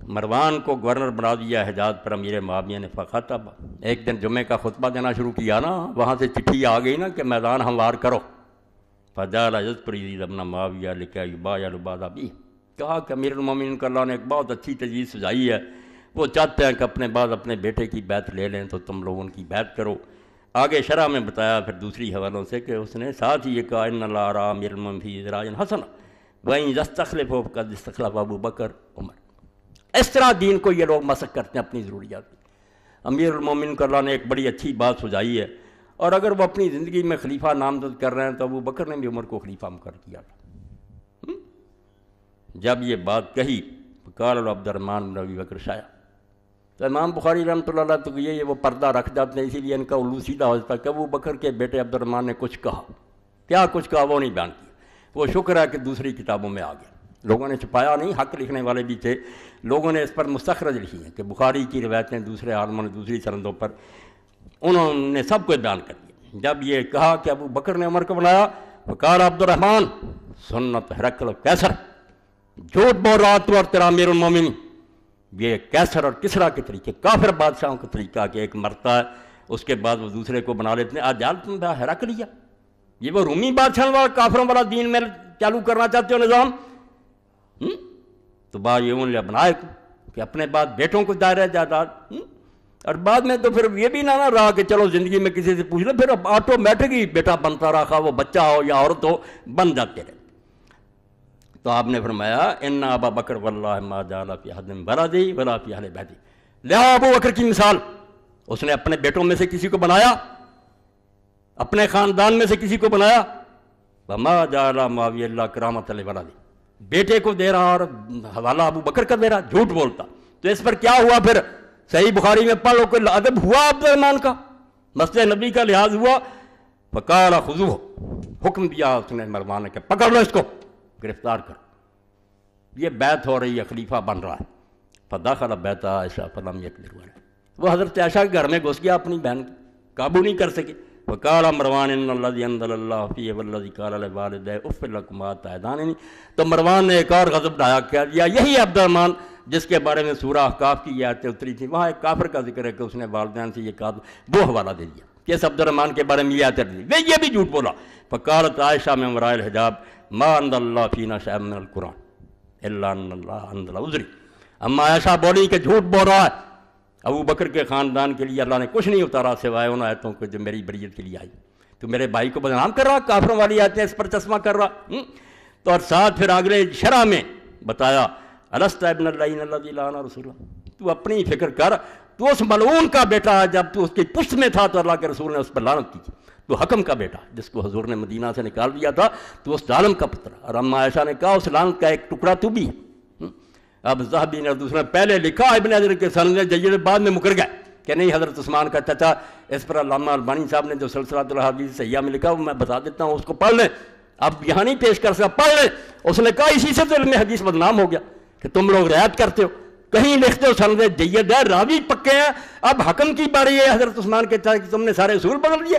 Speaker 1: مروان کو گورنر بنا دیا حجاز پر امیر معاویہ نے، فخطب، ایک دن جمعے کا خطبہ دینا شروع کیا نا، وہاں سے چٹھی آ گئی نا کہ میدان ہموار کرو، فجعل یذکر یزید ابن معاویہ لکی یبایع بعد ابیہ، کہا کہ امیر المومنین کا اللہ نے ایک بہت اچھی تجویز سجائی ہے، وہ چاہتے ہیں کہ اپنے بعد اپنے بیٹے کی بیعت لے لیں تو تم لوگ ان کی بیعت کرو۔ آگے شرح میں بتایا پھر دوسری حوالوں سے کہ اس نے ساتھ ہی یہ کہا ان اللہ ارا امیر المومنین فی ذراع حسن وَإِن يَسْتَخْلِفْهُ فَقَدْ اسْتَخْلَفَ ابو بکر عمر۔ اس طرح دین کو یہ لوگ مسخ کرتے ہیں اپنی ضروریات میں۔ امیر المومنین کو اللہ نے ایک بڑی اچھی بات سجائی ہے، اور اگر وہ اپنی زندگی میں خلیفہ نامزد کر رہے ہیں تو ابو بکر نے بھی عمر کو خلیفہ مقرر کیا تھا۔ جب یہ بات کہی قال عبد الرحمن بن ابی بکر شایا، تو امام بخاری رحمۃ اللہ علیہ تو یہ وہ پردہ رکھ جاتے ہیں، اسی لیے ان کا الو سیدھا ہو جاتا ہے کہ ابو بکر کے بیٹے عبد الرحمن نے کچھ کہا، کیا کچھ کہا وہ نہیں بیان کیا۔ وہ شکر ہے کہ دوسری کتابوں میں آ گیا، لوگوں نے چھپایا نہیں، حق لکھنے والے بھی تھے، لوگوں نے اس پر مستخرج لکھی ہیں کہ بخاری کی روایتیں دوسرے عالموں نے دوسری سندوں پر انہوں نے سب کو بیان کر دیا۔ جب یہ کہا کہ ابو بکر نے عمر کو بنایا، وقال عبد الرحمن سنت ہرقل کیسر، جھوٹ بول رہا تو اور تیرا امیر المومنین، یہ کیسر اور کسرا کے طریقے، کافر بادشاہوں کا طریقہ کہ ایک مرتا ہے اس کے بعد وہ دوسرے کو بنا لیتے ہیں۔ آج جال تم ہرقل، یہ وہ رومی بادشاہ والا کافروں والا دین میں چالو کرنا چاہتے ہو نظام، تو با یہ ان بنائے کہ اپنے بعد بیٹوں کو دائرہ جائیداد، اور بعد میں تو پھر یہ بھی نہ رہا کہ چلو زندگی میں کسی سے پوچھ لو، پھر آٹومیٹک ہی بیٹا بنتا رہا، وہ بچہ ہو یا عورت ہو بن جاتے رہے۔ تو آپ نے فرمایا ان ابا بکر واللہ ما جعل فی احد من ولدی ولا فی اہل بیتی، لہٰذا ابو بکر کی مثال، اس نے اپنے بیٹوں میں سے کسی کو بنایا، اپنے خاندان میں سے کسی کو بنایا، وما جعل معاویہ اللہ کرامۃ لولدی، بیٹے کو دے رہا اور حوالہ ابو بکر کا دے رہا، جھوٹ بولتا۔ تو اس پر کیا ہوا پھر؟ صحیح بخاری میں پڑھو کہ ادب ہوا عبد الرحمن کا، مسجد نبی کا لحاظ ہوا، فقال خذوہ، حکم دیا اس نے مروان نے کہ پکڑ لو اس کو، گرفتار کر، یہ بیعت ہو رہی ہے، خلیفہ بن رہا ہے۔ فدخل بیت عائشہ فلم یقدر علیہ، وہ حضرت عائشہ کے گھر میں گھس گیا، اپنی بہن قابو نہیں کر سکے۔ وقال مروان ان الذی انزل اللہ فیہ والذی قال لوالدیہ اف لکما تعداننی، تو مروان نے ایک اور غضب ڈھایا کیا دیا، یہی عبد الرحمن جس کے بارے میں سورہ احقاف کی یہ آیتیں اتری تھی، وہاں ایک کافر کا ذکر ہے کہ اس نے والدین سے یہ کہا، وہ حوالہ دے دیا کہ اس عبد الرحمن کے بارے میں یہ آیتیں دی، وہ یہ بھی جھوٹ بولا۔ فقالت عائشہ من وراء الحجاب ما انزل اللہ فینا شیئا من القرآن الا ان اللہ انزل عذری، اما عائشہ بولی کہ جھوٹ بول رہا ہے، ابو بکر کے خاندان کے لیے اللہ نے کچھ نہیں اتارا سوائے ان آیتوں کو جو میری بریت کے لیے آئی، تو میرے بھائی کو بدنام کر رہا، کافروں والی آیتیں اس پر چشمہ کر رہا۔ تو اور ساتھ پھر اگلے شرح میں بتایا الست ابن اللعین الذی لعن رسولہ، تو اپنی فکر کر، تو اس ملعون کا بیٹا ہے، جب تو اس کی پشت میں تھا تو اللہ کے رسول نے اس پر لعنت کی، تو حکم کا بیٹا جس کو حضور نے مدینہ سے نکال دیا تھا، تو اس ظالم کا پتر، اور اما عائشہ نے کہا اس لعنت کا ایک ٹکڑا تو بھی ہے۔ اب ذہبی نے دوسرے پہلے لکھا، ابن حجر کے سند جید بعد میں مکر گئے کہ نہیں حضرت عثمان کا چچا، اس پر علامہ البانی صاحب نے جو سلسلہ الاحادیث صحیحہ میں لکھا وہ میں بتا دیتا ہوں، اس کو پڑھ لیں، اب یہاں نہیں پیش کر سکتا، پڑھ لیں۔ اس نے کہا اسی سے تو علم حدیث بدنام ہو گیا کہ تم لوگ رعایت کرتے ہو، کہیں لکھتے ہو سند جید ہے، راوی پکے ہیں، اب حکم کی باری ہے حضرت عثمان کے چچا کہ تم نے سارے اصول بدل دیے،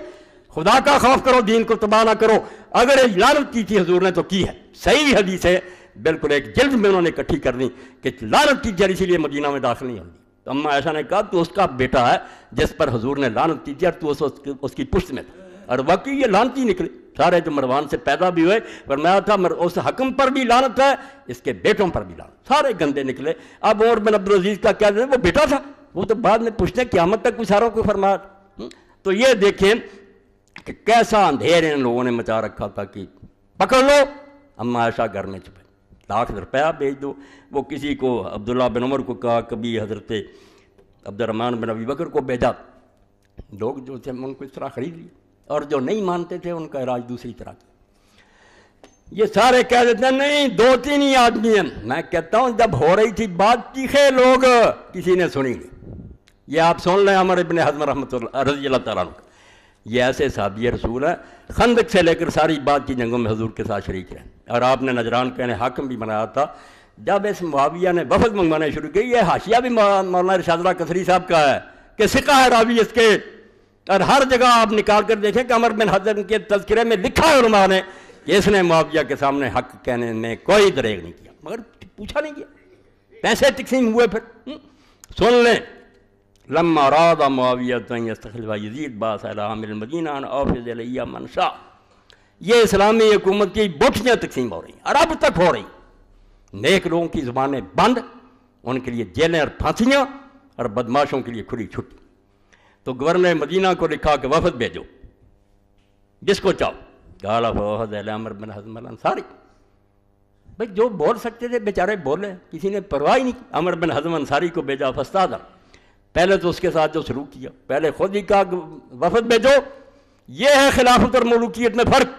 Speaker 1: خدا کا خوف کرو، دین کو تباہ نہ کرو۔ اگر لعنت کی تھی حضور نے تو کی ہے، صحیح حدیث ہے، بالکل ایک جلد میں انہوں نے اکٹھی کر دی کہ لعنت کی جڑ، اسی لیے مدینہ میں داخل نہیں ہوتی۔ تو اما عائشہ نے کہا تو اس کا بیٹا ہے جس پر حضور نے لعنت کی تھی، اور تو اس کی پشت میں تھا، اور واقعی یہ لعنتی نکلے سارے جو مروان سے پیدا بھی ہوئے، فرمایا تھا اس حکم پر بھی لعنت ہے، اس کے بیٹوں پر بھی لعنت، سارے گندے نکلے۔ اب عمر بن عبدالعزیز کا کیا، وہ بیٹا تھا، وہ تو بعد میں پوچھتے ہیں قیامت تک کچھ ساروں کو فرمایا۔ تو یہ دیکھیں کہ کیسا اندھیر ان لوگوں نے مچا رکھا تھا کہ پکڑ لو، اما عائشہ گھر میں چھپے، $1,00,000 بھیج دو۔ وہ کسی کو عبداللہ بن عمر کو کہا، کبھی حضرت عبد الرحمن بن ابی بکر کو بھیجا، لوگ جو تھے ان کو اس طرح خرید لیے، اور جو نہیں مانتے تھے ان کا علاج دوسری طرح کیا۔ یہ سارے کہہ دیتے ہیں نہیں 2-3 ہی آدمی ہیں، میں کہتا ہوں جب ہو رہی تھی بات چیخے لوگ، کسی نے سنی نہیں۔ یہ آپ سن لیں عمر ابن حزم رحمۃ اللہ رضی اللہ تعالیٰ عنہ، یہ ایسے صحابی رسول ہیں، خندق سے لے کر ساری بات کی جنگوں میں حضور کے ساتھ شریک رہے، اور آپ نے نجران کے حاکم بھی بنایا تھا۔ جب اس معاویہ نے وفد منگوانے شروع کی، یہ حاشیہ بھی مولانا ارشاد اللہ کثری صاحب کا ہے کہ ثقہ ہے راوی اس کے، اور ہر جگہ آپ نکال کر دیکھیں کہ عمر بن حزم کے تذکرے میں لکھا ہے علماء نے کہ اس نے معاویہ کے سامنے حق کہنے میں کوئی دریغ نہیں کیا، مگر پوچھا نہیں کیا، پیسے تقسیم ہوئے۔ پھر سن لیں، لما اراد معاویہ ان یستخلف یزید باعث الی عامر المدینہ ان اوفض الیہ من شاء، یہ اسلامی حکومت کی بوٹیاں تقسیم ہو رہی ہیں اور اب تک ہو رہی ہیں، نیک لوگوں کی زبانیں بند، ان کے لیے جیلیں اور پھانسیاں، اور بدماشوں کے لیے کھلی چھٹی۔ تو گورنر مدینہ کو لکھا کہ وفد بھیجو جس کو چاہو، قال فوفد الی عمر بن حزم الانصاری، بھائی جو بول سکتے تھے بیچارے بولے، کسی نے پرواہ ہی نہیں۔ عمر بن حزم انصاری کو بھیجا، فاستاذن، پہلے تو اس کے ساتھ جو سلوک کیا، پہلے خود ہی کہا وفد بھیجو۔ یہ ہے خلافت اور ملوکیت میں فرق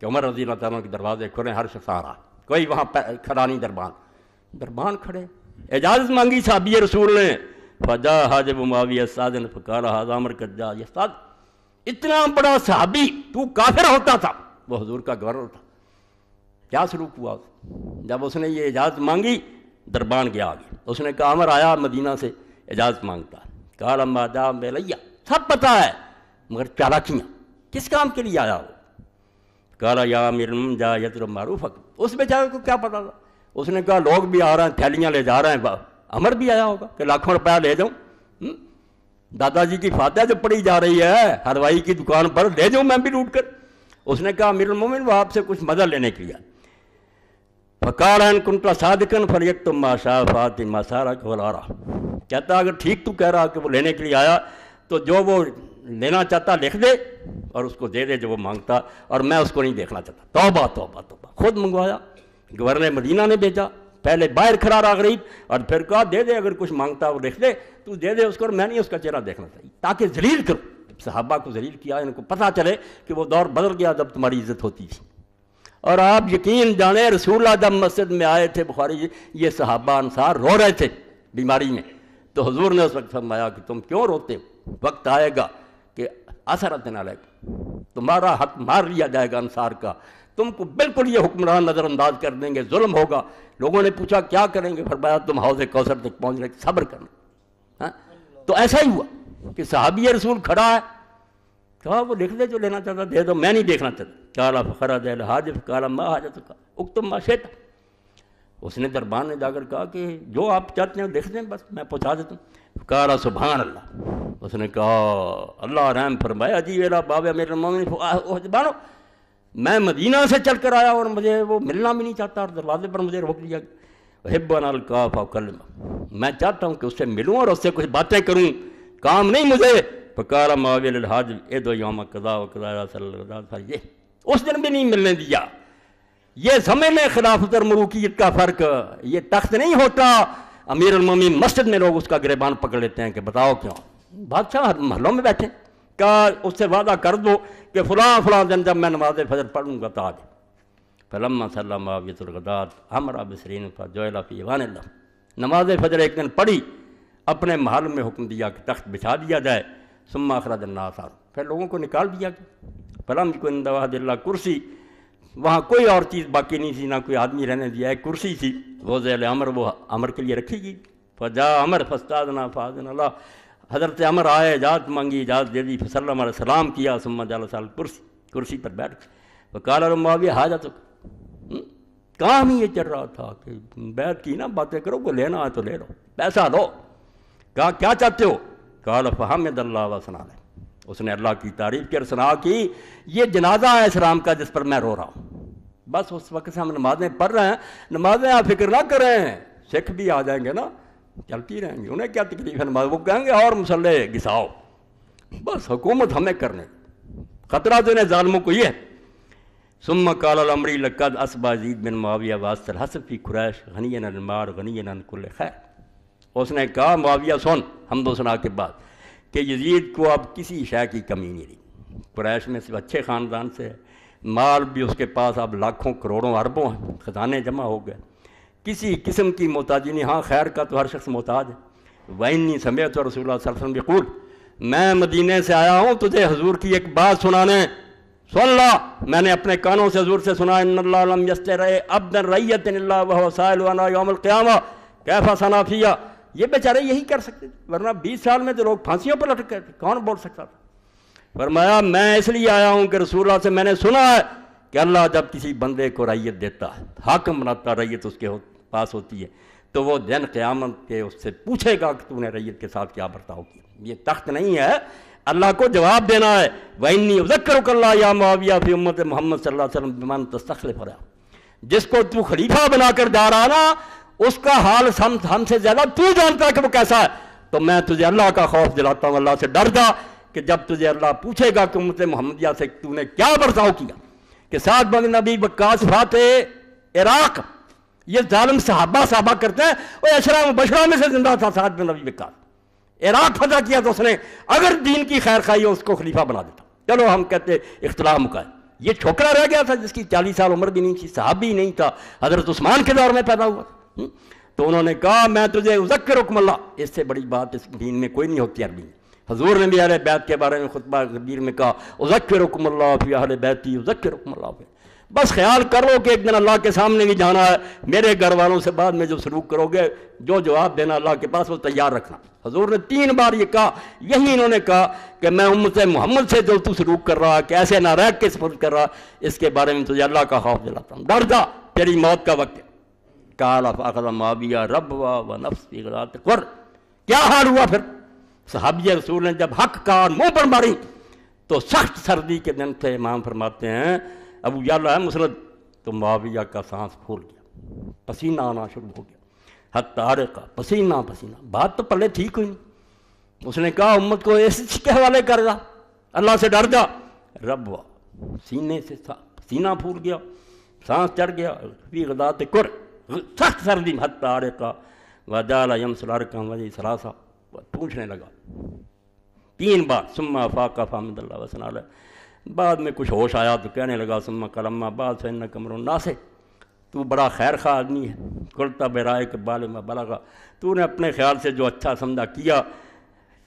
Speaker 1: کہ عمر رضی اللہ تعالیٰ کے دروازے کھلے، ہر شخص آ رہا، کوئی وہاں کھڑا نہیں، دربان کھڑے، اجازت مانگی صحابی رسول نے، فجا حاجب معاویہ سادن فقال هذا عمر قد یہ سعد اتنا بڑا صحابی تو کافر ہوتا تھا، وہ حضور کا گورنر تھا، کیا سلوک ہوا؟ جب اس نے یہ اجازت مانگی دربان گیا آگے، اس نے کہا عمر آیا مدینہ سے اجازت مانگتا، قال اما جاء بلیہ سب پتہ ہے مگر چالاکیاں، کس کام کے لیے آیا وہ؟ قال یا امیر المؤمنین جاء یطلب معروف، اس بیچارے کو کیا پتا تھا؟ اس نے کہا لوگ بھی آ رہے ہیں تھیلیاں لے جا رہے ہیں، عمر بھی آیا ہوگا کہ لاکھوں روپیہ لے جاؤں، دادا جی کی فاتحہ جو پڑھی جا رہی ہے حلوائی کی دکان پر، لے جاؤں میں بھی لوٹ کر۔ اس نے کہا امیر المومن وہ آپ سے کچھ مدد لینے کے لیے، فقال ان كنت صادقا فليكتم ما شاء فاتن ما سارك ولا را، کہتا اگر ٹھیک تو کہہ رہا کہ وہ لینے کے لیے آیا تو جو وہ لینا چاہتا لکھ دے اور اس کو دے دے جو وہ مانگتا، اور میں اس کو نہیں دیکھنا چاہتا۔ توبہ توبہ توبہ، خود منگوایا، گورنر مدینہ نے بھیجا، پہلے باہر کھڑا رہا غریب اور پھر کہا دے دے، اگر کچھ مانگتا وہ لکھ دے، تو دے دے اس کو، اور میں نہیں اس کا چہرہ دیکھنا چاہیے، تاکہ ذلیل کرو۔ صحابہ کو ذلیل کیا، ان کو پتہ چلے کہ وہ دور بدل گیا جب تمہاری عزت ہوتی تھی۔ اور آپ یقین جانیں رسول اللہ جب مسجد میں آئے تھے، بخاری یہ صحابہ انصار رو رہے تھے بیماری میں، تو حضور نے اس وقت فرمایا کہ تم کیوں روتے ہو؟ وقت آئے گا کہ اثرت علیکم، تمہارا حق مار لیا جائے گا انصار کا، تم کو بالکل یہ حکمران نظر انداز کر دیں گے، ظلم ہوگا۔ لوگوں نے پوچھا کیا کریں گے؟ فرمایا تم حوض کوثر تک پہنچنے کے صبر کرنا۔ تو ایسا ہی ہوا کہ صحابی رسول کھڑا ہے، کہا وہ لکھ دے جو لینا چاہتا دے دو، میں نہیں دیکھنا چاہتا۔ قال فخرج الحاجب قال ما حاجتک اکتب ما شئت، اس نے دربان میں جا کر کہا کہ جو آپ چاہتے ہیں لکھ دیں، بس میں پہنچا دیتا ہوں۔ قال سبحان اللہ، اس نے کہا اللہ رحم فرمایا جی ویلا باب امیر المومنین بانو، میں مدینہ سے چل کر آیا اور مجھے وہ ملنا بھی نہیں چاہتا، اور دروازے پر مجھے روک لیا۔ وحب ان القاف وکلمہ، میں چاہتا ہوں کہ اس سے ملوں اور اس سے کچھ باتیں کروں، کام نہیں مجھے۔ فقال معاویہ للحاجب ادعو یوم قضا وقضا صلی اللہ علیہ وسلم، یہ اس دن بھی نہیں ملنے دیا۔ یہ سمجھ لیں خلافت اور ملوکیت کا فرق، یہ تخت نہیں ہوتا امیر المومنین مسجد میں لوگ اس کا گریبان پکڑ لیتے ہیں کہ بتاؤ کیوں؟ بادشاہ محلوں میں بیٹھے، کہا اس سے وعدہ کر دو کہ فلاں فلاں دن جب میں نماز فجر پڑھوں گا تو آ جائے۔ فلما صلی معاویہ الغداۃ امر بسرین فجعل فی ایوان اللہ، نماز فجر ایک دن پڑھی، اپنے محل میں حکم دیا کہ تخت بچھا دیا جائے۔ ثم اخرج الناس، پھر لوگوں کو نکال دیا گیا۔ فلم یکن عند وحد اللہ کرسی، وہاں کوئی اور چیز باقی نہیں تھی، نہ کوئی آدمی رہنے دیا، ایک کرسی تھی وہ ذیل عمر، وہ عمر کے لیے رکھی گئی۔ فجاء عمر فاستاذن فاذن اللہ، حضرت عمر آئے، اجازت مانگی، اجازت دے دی، فسلم علیہ السلام کیا، ثم جلس علی الکرسی، کرسی پر بیٹھ گئے۔ وقال له معاویہ حاجتک، کام ہی یہ چل رہا تھا کہ بیعت کی نا، باتیں کرو، کوئی لینا ہے تو لے لو، پیسہ لو۔ کہا کیا چاہتے ہو؟ قال فحمد اللہ وثنى علیہ، اس نے اللہ کی تعریف کی اور ثنا کی، یہ جنازہ ہے اسلام کا جس پر میں رو رہا ہوں۔ بس اس وقت سے ہم نمازیں پڑھ رہے ہیں، نمازیں آپ فکر نہ کریں، سکھ بھی آ جائیں گے نا، چلتی رہیں گی، انہیں کیا تکلیف ہے نماز، وہ کہیں گے اور مسلح گھساؤ، بس حکومت ہمیں کرنے، خطرہ تو انہیں ظالموں کو یہ ہے۔ ثم قال الامری لقد اصبح یزید بن معاویہ واسط الحسب فی قریش غنی عن المال غنی عن کل خیر، اس نے کہا معاویہ سن حمد و ثنا کے بعد کہ یزید کو اب کسی شے کی کمی نہیں رہی، قریش میں سے اچھے خاندان سے ہے، مال بھی اس کے پاس اب لاکھوں کروڑوں اربوں ہیں، خزانے جمع ہو گئے، کسی قسم کی محتاجی نہیں۔ ہاں خیر کا تو ہر شخص محتاج ہے۔ وَإِنِّي سَمِعْتُ رسول اللہ صلی اللہ علیہ وسلم يقول، میں مدینے سے آیا ہوں تجھے حضور کی ایک بات سنانے، سن لا، میں نے اپنے کانوں سے حضور سے سنا، ان اللہ لم یسترع عبدا رعیۃ الا وهو سائل عنہ یوم القیامہ کیف صنع فیہ، یہ بیچارے یہی کر سکتے تھے، ورنہ 20 سال میں تو لوگ پھانسیوں پر لٹک گئے تھے، کون بول سکتا تھا؟ فرمایا میں اس لیے آیا ہوں کہ رسول اللہ سے میں نے سنا ہے کہ اللہ جب کسی بندے کو رعیت دیتا ہے، حاکم بناتا، رعیت اس کے پاس ہوتی ہے، تو وہ دن قیامت کے اس سے پوچھے گا کہ تو نے رعیت کے ساتھ کیا برتاؤ کیا۔ یہ تخت نہیں ہے، اللہ کو جواب دینا ہے۔ وَإِنِّي أُذَكِّرُكَ اللَّهَ يَا مُعَاوِيَہ فِي أُمَّتِ محمد صلی اللہ علیہ وسلم بِمَن تَسْتَخْلِفُ عَلَيْهِ، جس کو تو خلیفہ بنا کر جا رہا نا، اس کا حال ہم سے زیادہ تو جانتا ہے کہ وہ کیسا ہے، تو میں تجھے اللہ کا خوف دلاتا ہوں، اللہ سے ڈر جا کہ جب تجھے اللہ پوچھے گا کہ امت محمدیہ سے تو نے کیا برتاؤ کیا، کہ سعد بن ابی وقاص فاتح عراق، یہ ظالم صحابہ کرتے ہیں، وہ عشرہ مبشرہ میں سے زندہ تھا سعد بن ابی وقاص، عراق فتح کیا تو اس نے اگر دین کی خیر خواہی ہو اس کو خلیفہ بنا دیتا۔ چلو ہم کہتے اختلاف مکا ہے، یہ چھوکرا رہ گیا تھا جس کی 40 سال عمر بھی نہیں تھی، صحابی نہیں تھا، حضرت عثمان کے دور میں پیدا ہوا، تو انہوں نے کہا میں تجھے اذکرکم اللہ، اس سے بڑی بات اس دین میں کوئی نہیں ہوتی عربی میں۔ حضور نے بھی اہل بیت کے بارے میں خطبہ کبیر میں کہا اذکرکم اللہ فی اہل بیتی اذکرکم اللہ فی، بس خیال کرو کہ ایک دن اللہ کے سامنے بھی جانا ہے، میرے گھر والوں سے بعد میں جو سلوک کرو گے، جو جواب دینا اللہ کے پاس وہ تیار رکھنا۔ حضور نے 3 بار یہ کہا، یہی انہوں نے کہا کہ میں امت محمد سے جو تو سلوک کر رہا، کیسے ناراض کے سپرد کر رہا، اس کے بارے میں تجھے اللہ کا خوف دلاتا ہوں، ڈر جا تیری موت کا وقت ہے۔ قال فاخذ معاویہ ربوا ونفسی غلات قر، کیا حال ہوا پھر؟ صحابی رسول نے جب حق کا منہ پر ماری تو سخت سردی کے دن تھے، امام فرماتے ہیں ابو یعلا ہے مسند، تو معاویہ کا سانس پھول گیا، پسینہ آنا شروع ہو گیا، حتی عرقہ، پسینہ پسینہ، بات تو پہلے ٹھیک ہوئی نہیں۔ اس نے کہا امت کو اس کے حوالے کر جا، اللہ سے ڈر جا۔ ربوا، سینے سے پسینہ پھول گیا، سانس چڑھ گیا، فی غدات کر، سخت سردی، حتی عرقہ وجعل یمسل عرقہ وجہ ثلاثہ، پوچھنے لگا 3 بار، ثم افاق فحمد اللہ وثنى علیہ، بعد میں کچھ ہوش آیا تو کہنے لگا ثم قال اما بعد فانک امرؤ ناصح، تو بڑا خیر خواہ آدمی ہے، قلت برائک بالغ بلغ، تو نے اپنے خیال سے جو اچھا سمجھا کیا،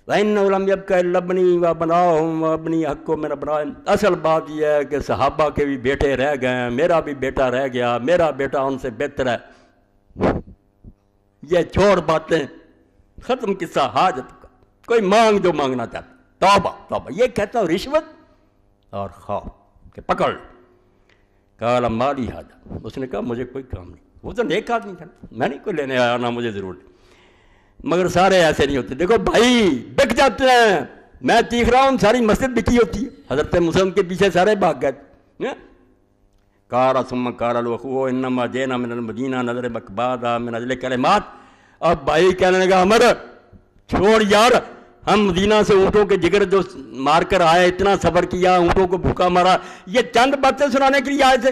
Speaker 1: وَإِنَّهُ لَمْ يَبْقَ إِلَّا ابْنِي وَأَبْنَاؤُهُمْ وَابْنِي حَقٌّ مِّنْ أَبْنَائِهِمْ، اصل بات یہ ہے کہ صحابہ کے بھی بیٹے رہ گئے ہیں، میرا بھی بیٹا رہ گیا، میرا بیٹا ان سے بہتر ہے۔ یہ چھوڑ باتیں، ختم قصہ حاجت کا، کوئی مانگ جو مانگنا چاہتا، توبہ توبہ، یہ کہتا ہوں رشوت اور خوف کہ پکڑ۔ قال مالی حاجہ، اس نے کہا مجھے کوئی کام نہیں، وہ تو نیک آدمی تھا، میں نہیں کوئی لینے آیا، نہ مجھے ضرورت، مگر سارے ایسے نہیں ہوتے، دیکھو بھائی بک جاتے ہیں، میں چیخ رہا ہوں ساری مسجد بکی ہوتی ہے، حضرت مسلم کے پیچھے سارے بھاگ گئے۔ قال ثم قال الاخو انما جئنا من المدینہ نضرب اکبادا من اجل کلمات، اب بھائی کہنے لگا عمر چھوڑ یار، ہم مدینہ سے اونٹوں کے جگر جو مار کر آئے، اتنا صبر کیا، اونٹوں کو بھوکا مارا، یہ چند باتیں سنانے کے لیے آئے تھے،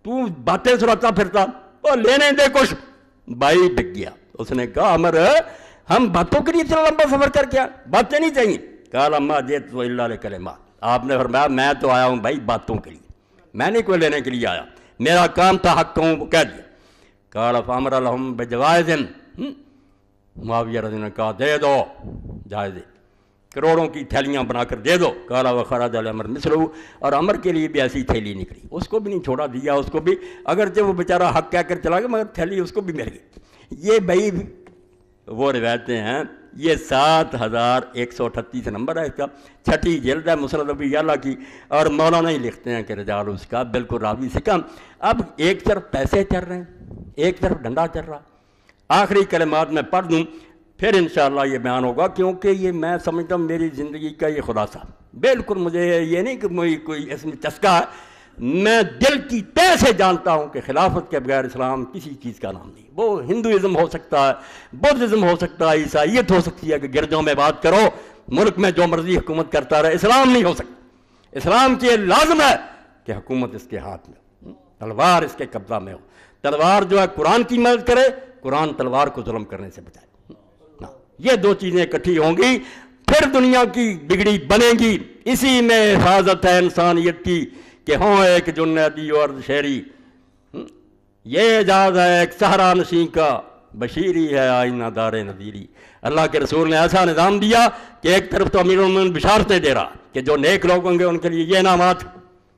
Speaker 1: تو باتیں سناتا پھرتا، اور لینے دے کچھ۔ بھائی بک گیا، اس نے کہا عمر ہم باتوں کے لیے اتنا لمبا سفر کر کے باتیں نہیں چاہیے۔ قال اما جئت الا لکلمات، آپ نے فرمایا میں تو آیا ہوں بھائی باتوں کے لیے، میں نہیں کوئی لینے کے لیے آیا، میرا کام تھا حق کہوں وہ کہہ دیا۔ قال فامر لهم بجوائز، معاویہ رضی اللہ عنہ نے کہا دے دو جائزے، کروڑوں کی تھیلیاں بنا کر دے دو۔ قال وخرج الامر مثلہ، اور عمر کے لیے بھی ایسی تھیلی نکلی، اس کو بھی نہیں چھوڑا، دیا اس کو بھی، اگرچہ وہ بیچارہ حق کہہ کر چلا گیا مگر تھیلی اس کو بھی مل گئی۔ یہ بھائی وہ روایتیں ہیں، یہ 7138 نمبر ہے اس کا، 6ٹھی جلد ہے مسند ابو یعلا کی، اور مولانا ہی لکھتے ہیں کہ رجال اس کا بالکل راوی سے کم۔ اب ایک طرف پیسے چل رہے ہیں، ایک طرف ڈنڈا چل رہا۔ آخری کلمات میں پڑھ دوں پھر انشاءاللہ یہ بیان ہوگا، کیونکہ یہ میں سمجھتا ہوں میری زندگی کا یہ خلاصہ، بالکل مجھے یہ نہیں کہ مجھے کوئی اس میں چسکا ہے، میں دل کی تہ سے جانتا ہوں کہ خلافت کے بغیر اسلام کسی چیز کا نام نہیں۔ وہ ہندوازم ہو سکتا ہے، بدھزم ہو سکتا ہے، عیسائیت ہو سکتی ہے کہ گرجوں میں بات کرو، ملک میں جو مرضی حکومت کرتا رہے، اسلام نہیں ہو سکتا۔ اسلام کی یہ لازم ہے کہ حکومت اس کے ہاتھ میں، تلوار اس کے قبضہ میں ہو، تلوار جو ہے قرآن کی مدد کرے، قرآن تلوار کو ظلم کرنے سے بچائے۔ یہ 2 چیزیں اکٹھی ہوں گی پھر دنیا کی بگڑی بنے گی، اسی میں حفاظت ہے انسانیت کی کہ ہوں ایک جنیدی اور شہری، یہ اعجاز ہے ایک صحرا نشین کا، بشیری ہے آئینہ دار نذیری۔ اللہ کے رسول نے ایسا نظام دیا کہ ایک طرف تو امیر المومنین بشارتیں دے رہا کہ جو نیک لوگ ہوں گے ان کے لیے یہ انعامات،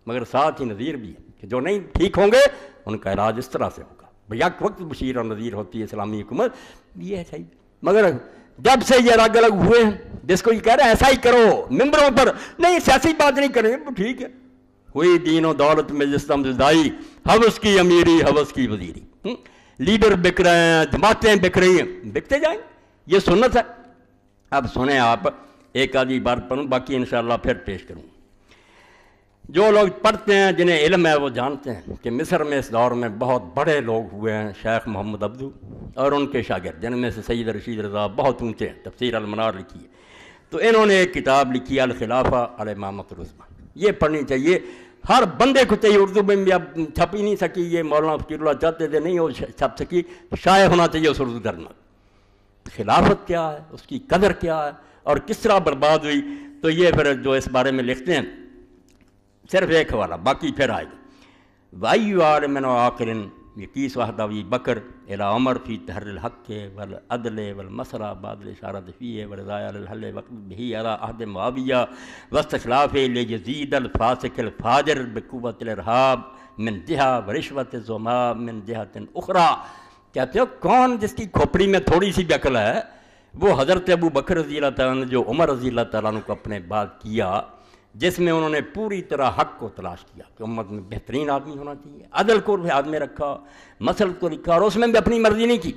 Speaker 1: مگر ساتھ ہی نذیر بھی ہے کہ جو نہیں ٹھیک ہوں گے ان کا علاج اس طرح سے ہوگا۔ یک وقت بشیر اور نذیر ہوتی ہے اسلامی حکومت، یہ ہے صحیح۔ مگر جب سے یہ الگ الگ ہوئے ہیں، جس کو یہ کہہ رہے ہیں ایسا ہی کرو ممبروں پر، نہیں سیاسی بات نہیں کریں گے، ٹھیک ہے، ہوئی دین و دولت میں جس طرح جدائی، حوث کی امیری حوث کی وزیری، لیڈر بک رہے ہیں، جماعتیں بک رہی ہیں، بکتے جائیں، یہ سنت ہے۔ اب سنیں آپ، ایک آدھی بار پڑھوں، باقی انشاءاللہ پھر پیش کروں۔ جو لوگ پڑھتے ہیں جنہیں علم ہے وہ جانتے ہیں کہ مصر میں اس دور میں بہت بڑے لوگ ہوئے ہیں، شیخ محمد عبدو اور ان کے شاگرد، جن میں سے سید رشید رضا بہت اونچے ہیں، تفسیر المنار لکھی ہے، تو انہوں نے ایک کتاب لکھی الخلافہ الامامۃ العظمیٰ، یہ پڑھنی چاہیے ہر بندے کو چاہیے، اردو میں بھی اب چھپ ہی نہیں سکی، یہ مولانا فقیر اللہ چاہتے تھے نہیں وہ چھپ سکی، شائع ہونا چاہیے اس اردو درجمہ۔ خلافت کیا ہے، اس کی قدر کیا ہے اور کس طرح برباد ہوئی، تو یہ پھر جو اس بارے میں لکھتے ہیں، صرف ایک حوالہ، باقی پھر آئے گا۔ وَأَيُّ عَالِمٍ وَعَاقِلٍ یقیس وحدہ ابی بکر الی عمر فی تحر الحق والعدل والمسرہ بعد الاشارۃ فیہ ورضاء الحل وقت بہی علی عہد معاویہ واستخلاف لیزید الفاسق الفاجر بقوت الارہاب من جہہ ورشوت الزماء من جہۃ اخری. کہتے ہو کون جس کی کھوپڑی میں تھوڑی سی بھی عقل ہے؟ وہ حضرت ابو بکر رضی اللہ تعالیٰ نے جو عمر رضی اللہ تعالیٰ عنہ کو اپنے بعد کیا، جس میں انہوں نے پوری طرح حق کو تلاش کیا کہ امت میں بہترین آدمی ہونا چاہیے، عدل کو ہاتھ میں رکھا، مسلک کو لکھا، اور اس میں بھی اپنی مرضی نہیں کی.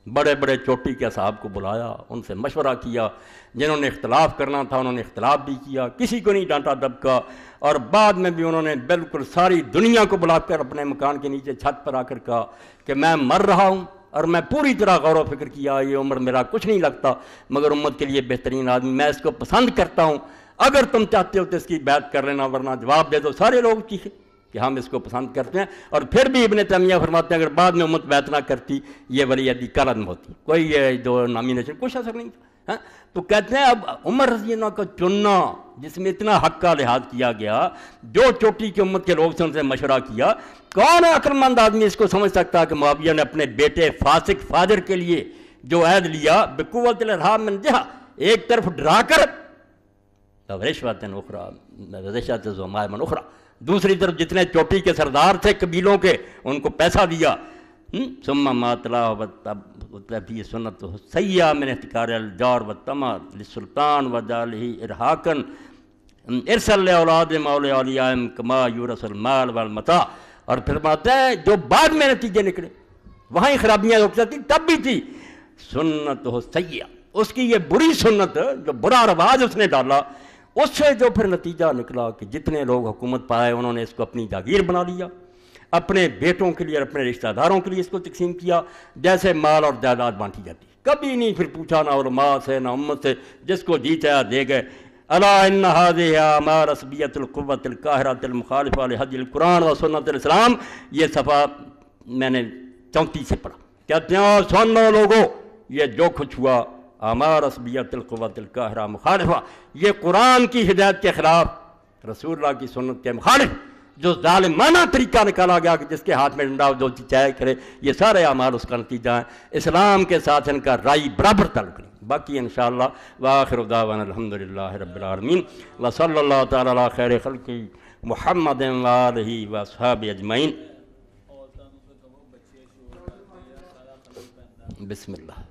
Speaker 1: بڑے بڑے چوٹی کے اصحاب کو بلایا، ان سے مشورہ کیا، جنہوں نے اختلاف کرنا تھا انہوں نے اختلاف بھی کیا، کسی کو نہیں ڈانٹا دبکا، اور بعد میں بھی انہوں نے بالکل ساری دنیا کو بلا کر اپنے مکان کے نیچے چھت پر آ کر کہا کہ میں مر رہا ہوں اور میں پوری طرح غور و فکر کیا، یہ عمر میرا کچھ نہیں لگتا مگر امت کے لیے بہترین آدمی، میں اس کو پسند کرتا ہوں، اگر تم چاہتے ہو تو اس کی بیعت کر لینا ورنہ جواب دے دو. سارے لوگ چیخے کہ ہم اس کو پسند کرتے ہیں. اور پھر بھی ابن تیمیہ فرماتے ہیں اگر بعد میں امت بیعت نہ کرتی یہ ولی عہدی کل عدم ہوتی، کوئی یہ جو نامینیشن کچھ اثر نہیں تھا. تو کہتے ہیں اب عمر رضی اللہ کا چننا جس میں اتنا حق کا لحاظ کیا گیا، جو چوٹی کی امت کے لوگ سے ان سے مشورہ کیا، کون عقل مند آدمی اس کو سمجھ سکتا کہ معاویہ نے اپنے بیٹے فاسق فاجر کے لیے جو عہد لیا بقوت الارہاب من جہہ، ایک طرف ڈرا کر رشوت اخری رشوت الزماء من اخری، دوسری طرف جتنے چوٹی کے سردار تھے قبیلوں کے ان کو پیسہ دیا. ثم ما تلا فی سنت سیئہ من احتکار الجار والطمع للسلطان وجعلہ ارہاقا ارسل لاولاد مولا اولیائهم کما یورث المال والمتاع. اور پھر بات ہے جو بعد میں نتیجے نکلے وہاں ہی خرابیاں رک جاتی، تب بھی تھی سنت سیئہ، اس کی یہ بری سنت جو برا رواج اس نے ڈالا، اس سے جو پھر نتیجہ نکلا کہ جتنے لوگ حکومت پائے انہوں نے اس کو اپنی جاگیر بنا لیا، اپنے بیٹوں کے لیے اور اپنے رشتہ داروں کے لیے اس کو تقسیم کیا جیسے مال اور جائیداد بانٹی جاتی. کبھی نہیں پھر پوچھا نہ علماء سے نہ امت سے، جس کو جی چاہا دے گئے. الا ان هذه اعمار عصبیت القوت القاہرۃ المخالفہ لہدی القرآن و سنت الاسلام، یہ صفحہ میں نے 34 سے پڑھا. کہتے ہیں سن لو لوگوں، یہ جو کچھ ہوا اعمار عصبیت القوت القاہرہ مخالفہ، یہ قرآن کی ہدایت کے خلاف، رسول اللہ کی سنت کے مخالف جو ظالمانہ طریقہ نکالا گیا کہ جس کے ہاتھ میں ڈنڈا جو چاہے کرے، یہ سارے اعمال اس کا نتیجہ ہیں. اسلام کے ساتھ ان کا رائی برابر تعلق نہیں. باقی انشاءاللہ وآخر دعوانا الحمدللہ رب العالمین وصلی اللہ تعالی علی خیر خلق محمد وآلہ واصحابہ اجمعین. بسم اللہ.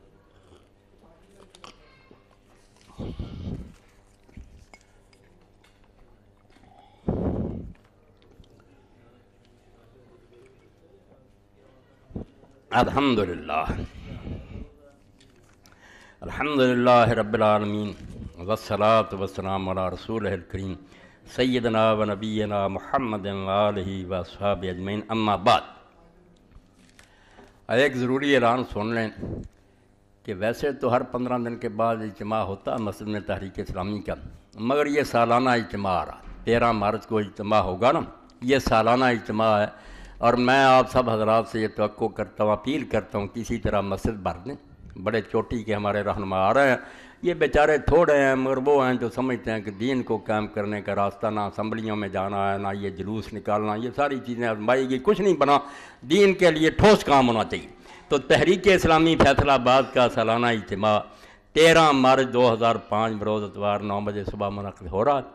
Speaker 1: الحمدللہ الحمدللہ رب العالمین والصلاة والسلام علی رسولہ الکریم سیدنا و نبینا محمد وآلہ واصحابہ اجمعین. اما بعد، ایک ضروری اعلان سن لیں کہ ویسے تو ہر 15 دن کے بعد اجتماع ہوتا مسجد میں تحریک اسلامی کا، مگر یہ سالانہ اجتماع آ رہا. 13 مارچ کو اجتماع ہوگا نا، یہ سالانہ اجتماع ہے. اور میں آپ سب حضرات سے یہ توقع کرتا ہوں، اپیل کرتا ہوں کسی طرح مسجد بھر دیں. بڑے چوٹی کے ہمارے رہنما آ رہے ہیں، یہ بیچارے تھوڑے ہیں مگر وہ ہیں جو سمجھتے ہیں کہ دین کو قائم کرنے کا راستہ نہ اسمبلیوں میں جانا ہے، نہ یہ جلوس نکالنا، یہ ساری چیزیں آزمائی گئی، کچھ نہیں بنا. دین کے لیے ٹھوس کام ہونا چاہیے. تو تحریک اسلامی فیصل آباد کا سالانہ اجتماع 13 مارچ 2005 بروز اتوار 9 بجے صبح منعقد ہو رہا ہے،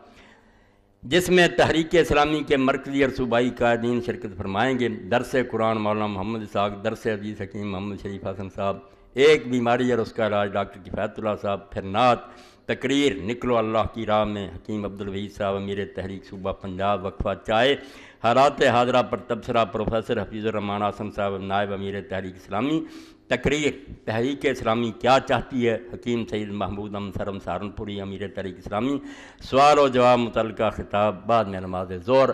Speaker 1: جس میں تحریک اسلامی کے مرکزی اور صوبائی قائدین شرکت فرمائیں گے. درس قرآن مولانا محمد اسحاق، درس عزیز حکیم محمد شریف حسن صاحب، ایک بیماری اور اس کا علاج ڈاکٹر کفایت اللہ صاحب، پھر نعت، تقریر نکلو اللہ کی راہ میں حکیم عبدالوحید صاحب امیر تحریک صوبہ پنجاب، وقفہ چائے، حالات حاضرہ پر تبصرہ پروفیسر حفیظ الرحمان حسن صاحب نائب امیر تحریک اسلامی، تقریر تحریک اسلامی کیا چاہتی ہے حکیم سید محمود امسرم سہارنپوری امیر تحریک اسلامی، سوال و جواب متعلقہ خطاب بعد میں نماز ظہر.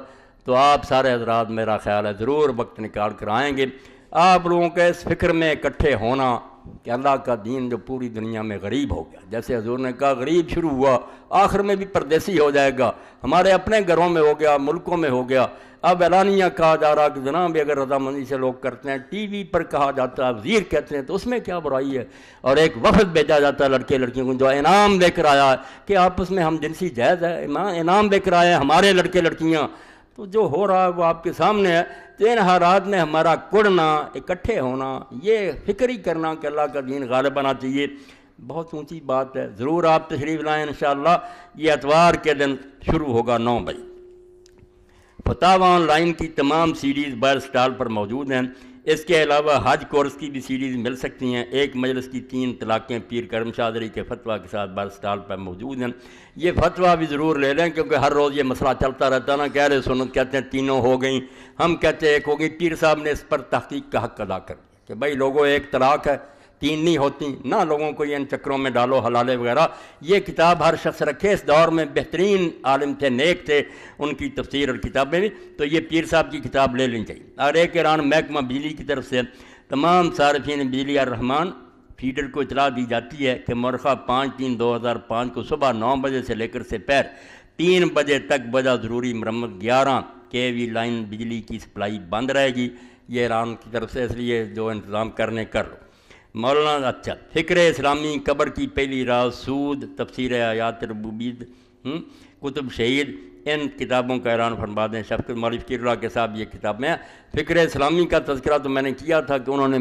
Speaker 1: تو آپ سارے حضرات میرا خیال ہے ضرور وقت نکال کر آئیں گے. آپ لوگوں کے اس فکر میں اکٹھے ہونا کہ اللہ کا دین جو پوری دنیا میں غریب ہو گیا، جیسے حضور نے کہا غریب شروع ہوا آخر میں بھی پردیسی ہو جائے گا، ہمارے اپنے گھروں میں ہو گیا، ملکوں میں ہو گیا. اب اعلانیہ کہا جا رہا کہ جناب بھی اگر رضامندی سے لوگ کرتے ہیں، ٹی وی پر کہا جاتا ہے، وزیر کہتے ہیں، تو اس میں کیا برائی ہے. اور ایک وفد بھیجا جاتا ہے لڑکے لڑکیوں کو جو انعام لے کر آیا ہے کہ آپس میں ہم جنسی جائز ہے، انعام لے کر آئے ہیں ہمارے لڑکے لڑکیاں. تو جو ہو رہا ہے وہ آپ کے سامنے ہے. تو ان حالات میں ہمارا کڑنا، اکٹھے ہونا، یہ فکر ہی کرنا کہ اللہ کا دین غالب آنا چاہیے، بہت اونچی بات ہے. ضرور آپ تشریف لائیں انشاءاللہ. یہ اتوار کے دن شروع ہوگا 9 بجے. فتاوی آن لائن کی تمام سیریز بر سٹال پر موجود ہیں. اس کے علاوہ حج کورس کی بھی سیریز مل سکتی ہیں. ایک مجلس کی 3 طلاقیں پیر کرم شاذری کے فتویٰ کے ساتھ بر سٹال پر موجود ہیں. یہ فتویٰ بھی ضرور لے لیں، کیونکہ ہر روز یہ مسئلہ چلتا رہتا نا کہ اہل سنت کہتے ہیں 3 ہو گئیں، ہم کہتے ہیں 1 ہو گئی. پیر صاحب نے اس پر تحقیق کا حق ادا کر دیا کہ بھائی لوگوں 1 طلاق ہے، 3 نہیں ہوتی نہ. لوگوں کو یہ ان چکروں میں ڈالو حلالے وغیرہ. یہ کتاب ہر شخص رکھے. اس دور میں بہترین عالم تھے، نیک تھے، ان کی تفسیر اور کتابیں بھی. تو یہ پیر صاحب کی کتاب لے لینی چاہیے. اور ایک اعلان محکمہ بجلی کی طرف سے تمام صارفین بجلی الرحمان فیڈر کو اطلاع دی جاتی ہے کہ مرخہ 5/3/2005 کو صبح 9 بجے سے لے کر سپہر 3 بجے تک بجا ضروری مرمت 11 KV لائن بجلی کی سپلائی بند رہے گی. یہ اعلان کی طرف سے، اس لیے جو انتظام کرنے کر لو. مولانا اچھا فکر اسلامی، قبر کی پہلی راز، سود، تفسیر آیات ربوبیت، کتب شہید، ان کتابوں کا اعلان فرما دیں. شفقت مولوی فقیر اللہ کے صاحب یہ کتاب میں فکر اسلامی کا تذکرہ تو میں نے کیا تھا کہ انہوں نے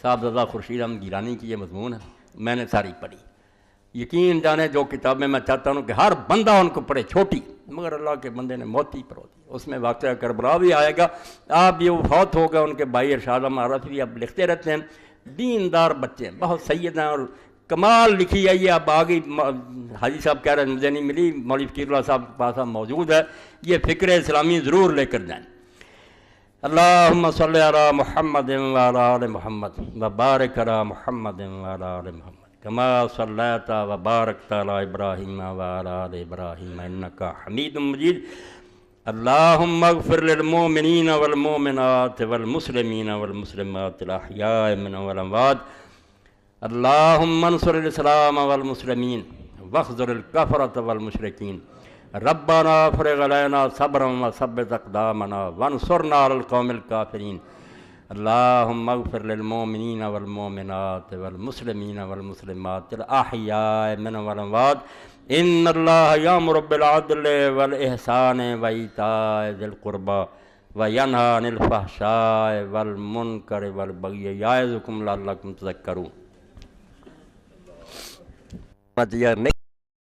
Speaker 1: صاحبزادہ خورشید احمد گیلانی کی یہ مضمون ہے، میں نے ساری پڑھی. یقین جانے جو کتابیں میں چاہتا ہوں کہ ہر بندہ ان کو پڑھے، چھوٹی، مگر اللہ کے بندے نے موتی پرو دی. اس میں واقعہ کربلا بھی آئے گا. آپ بھی وہ فوت ہو گئے، ان کے بھائی ارشاد احمد عارف بھی اب لکھتے رہتے ہیں. دیندار بچے ہیں، بہت سید ہیں اور کمال لکھی ہے. یہ اب آگئی حاجی صاحب کہہ رہے ہیں مجھے نہیں ملی، مولوی فقیر اللہ صاحب کے پاس اب موجود ہے. یہ فکر اسلامی ضرور لے کر جائیں. اللہم صلی علی محمد وعلی آل محمد وبارک علی محمد وعلی آل محمد کما صلیت وبارکت علی ابراہیم وعلی آل ابراہیم انک حمید مجید. اللہم اغفر للمؤمنین والمؤمنات والمسلمین والمسلمات الاحیاء منهم والاموات. اللہم انصر الاسلام والمسلمین واخذل الکفرۃ والمشرکین. ربنا افرغ علینا صبرا وثبت اقدامنا وانصرنا علی القوم الکافرین. اللہم اغفر للمؤمنین والمؤمنات والمسلمین والمسلمات الاحیاء منهم والاموات. ان اللہ یامر بالعدل والاحسان وایتاء ذی القربى وینہی عن الفحشاء والمنکر والبغی یعظکم لعلکم تذکرون.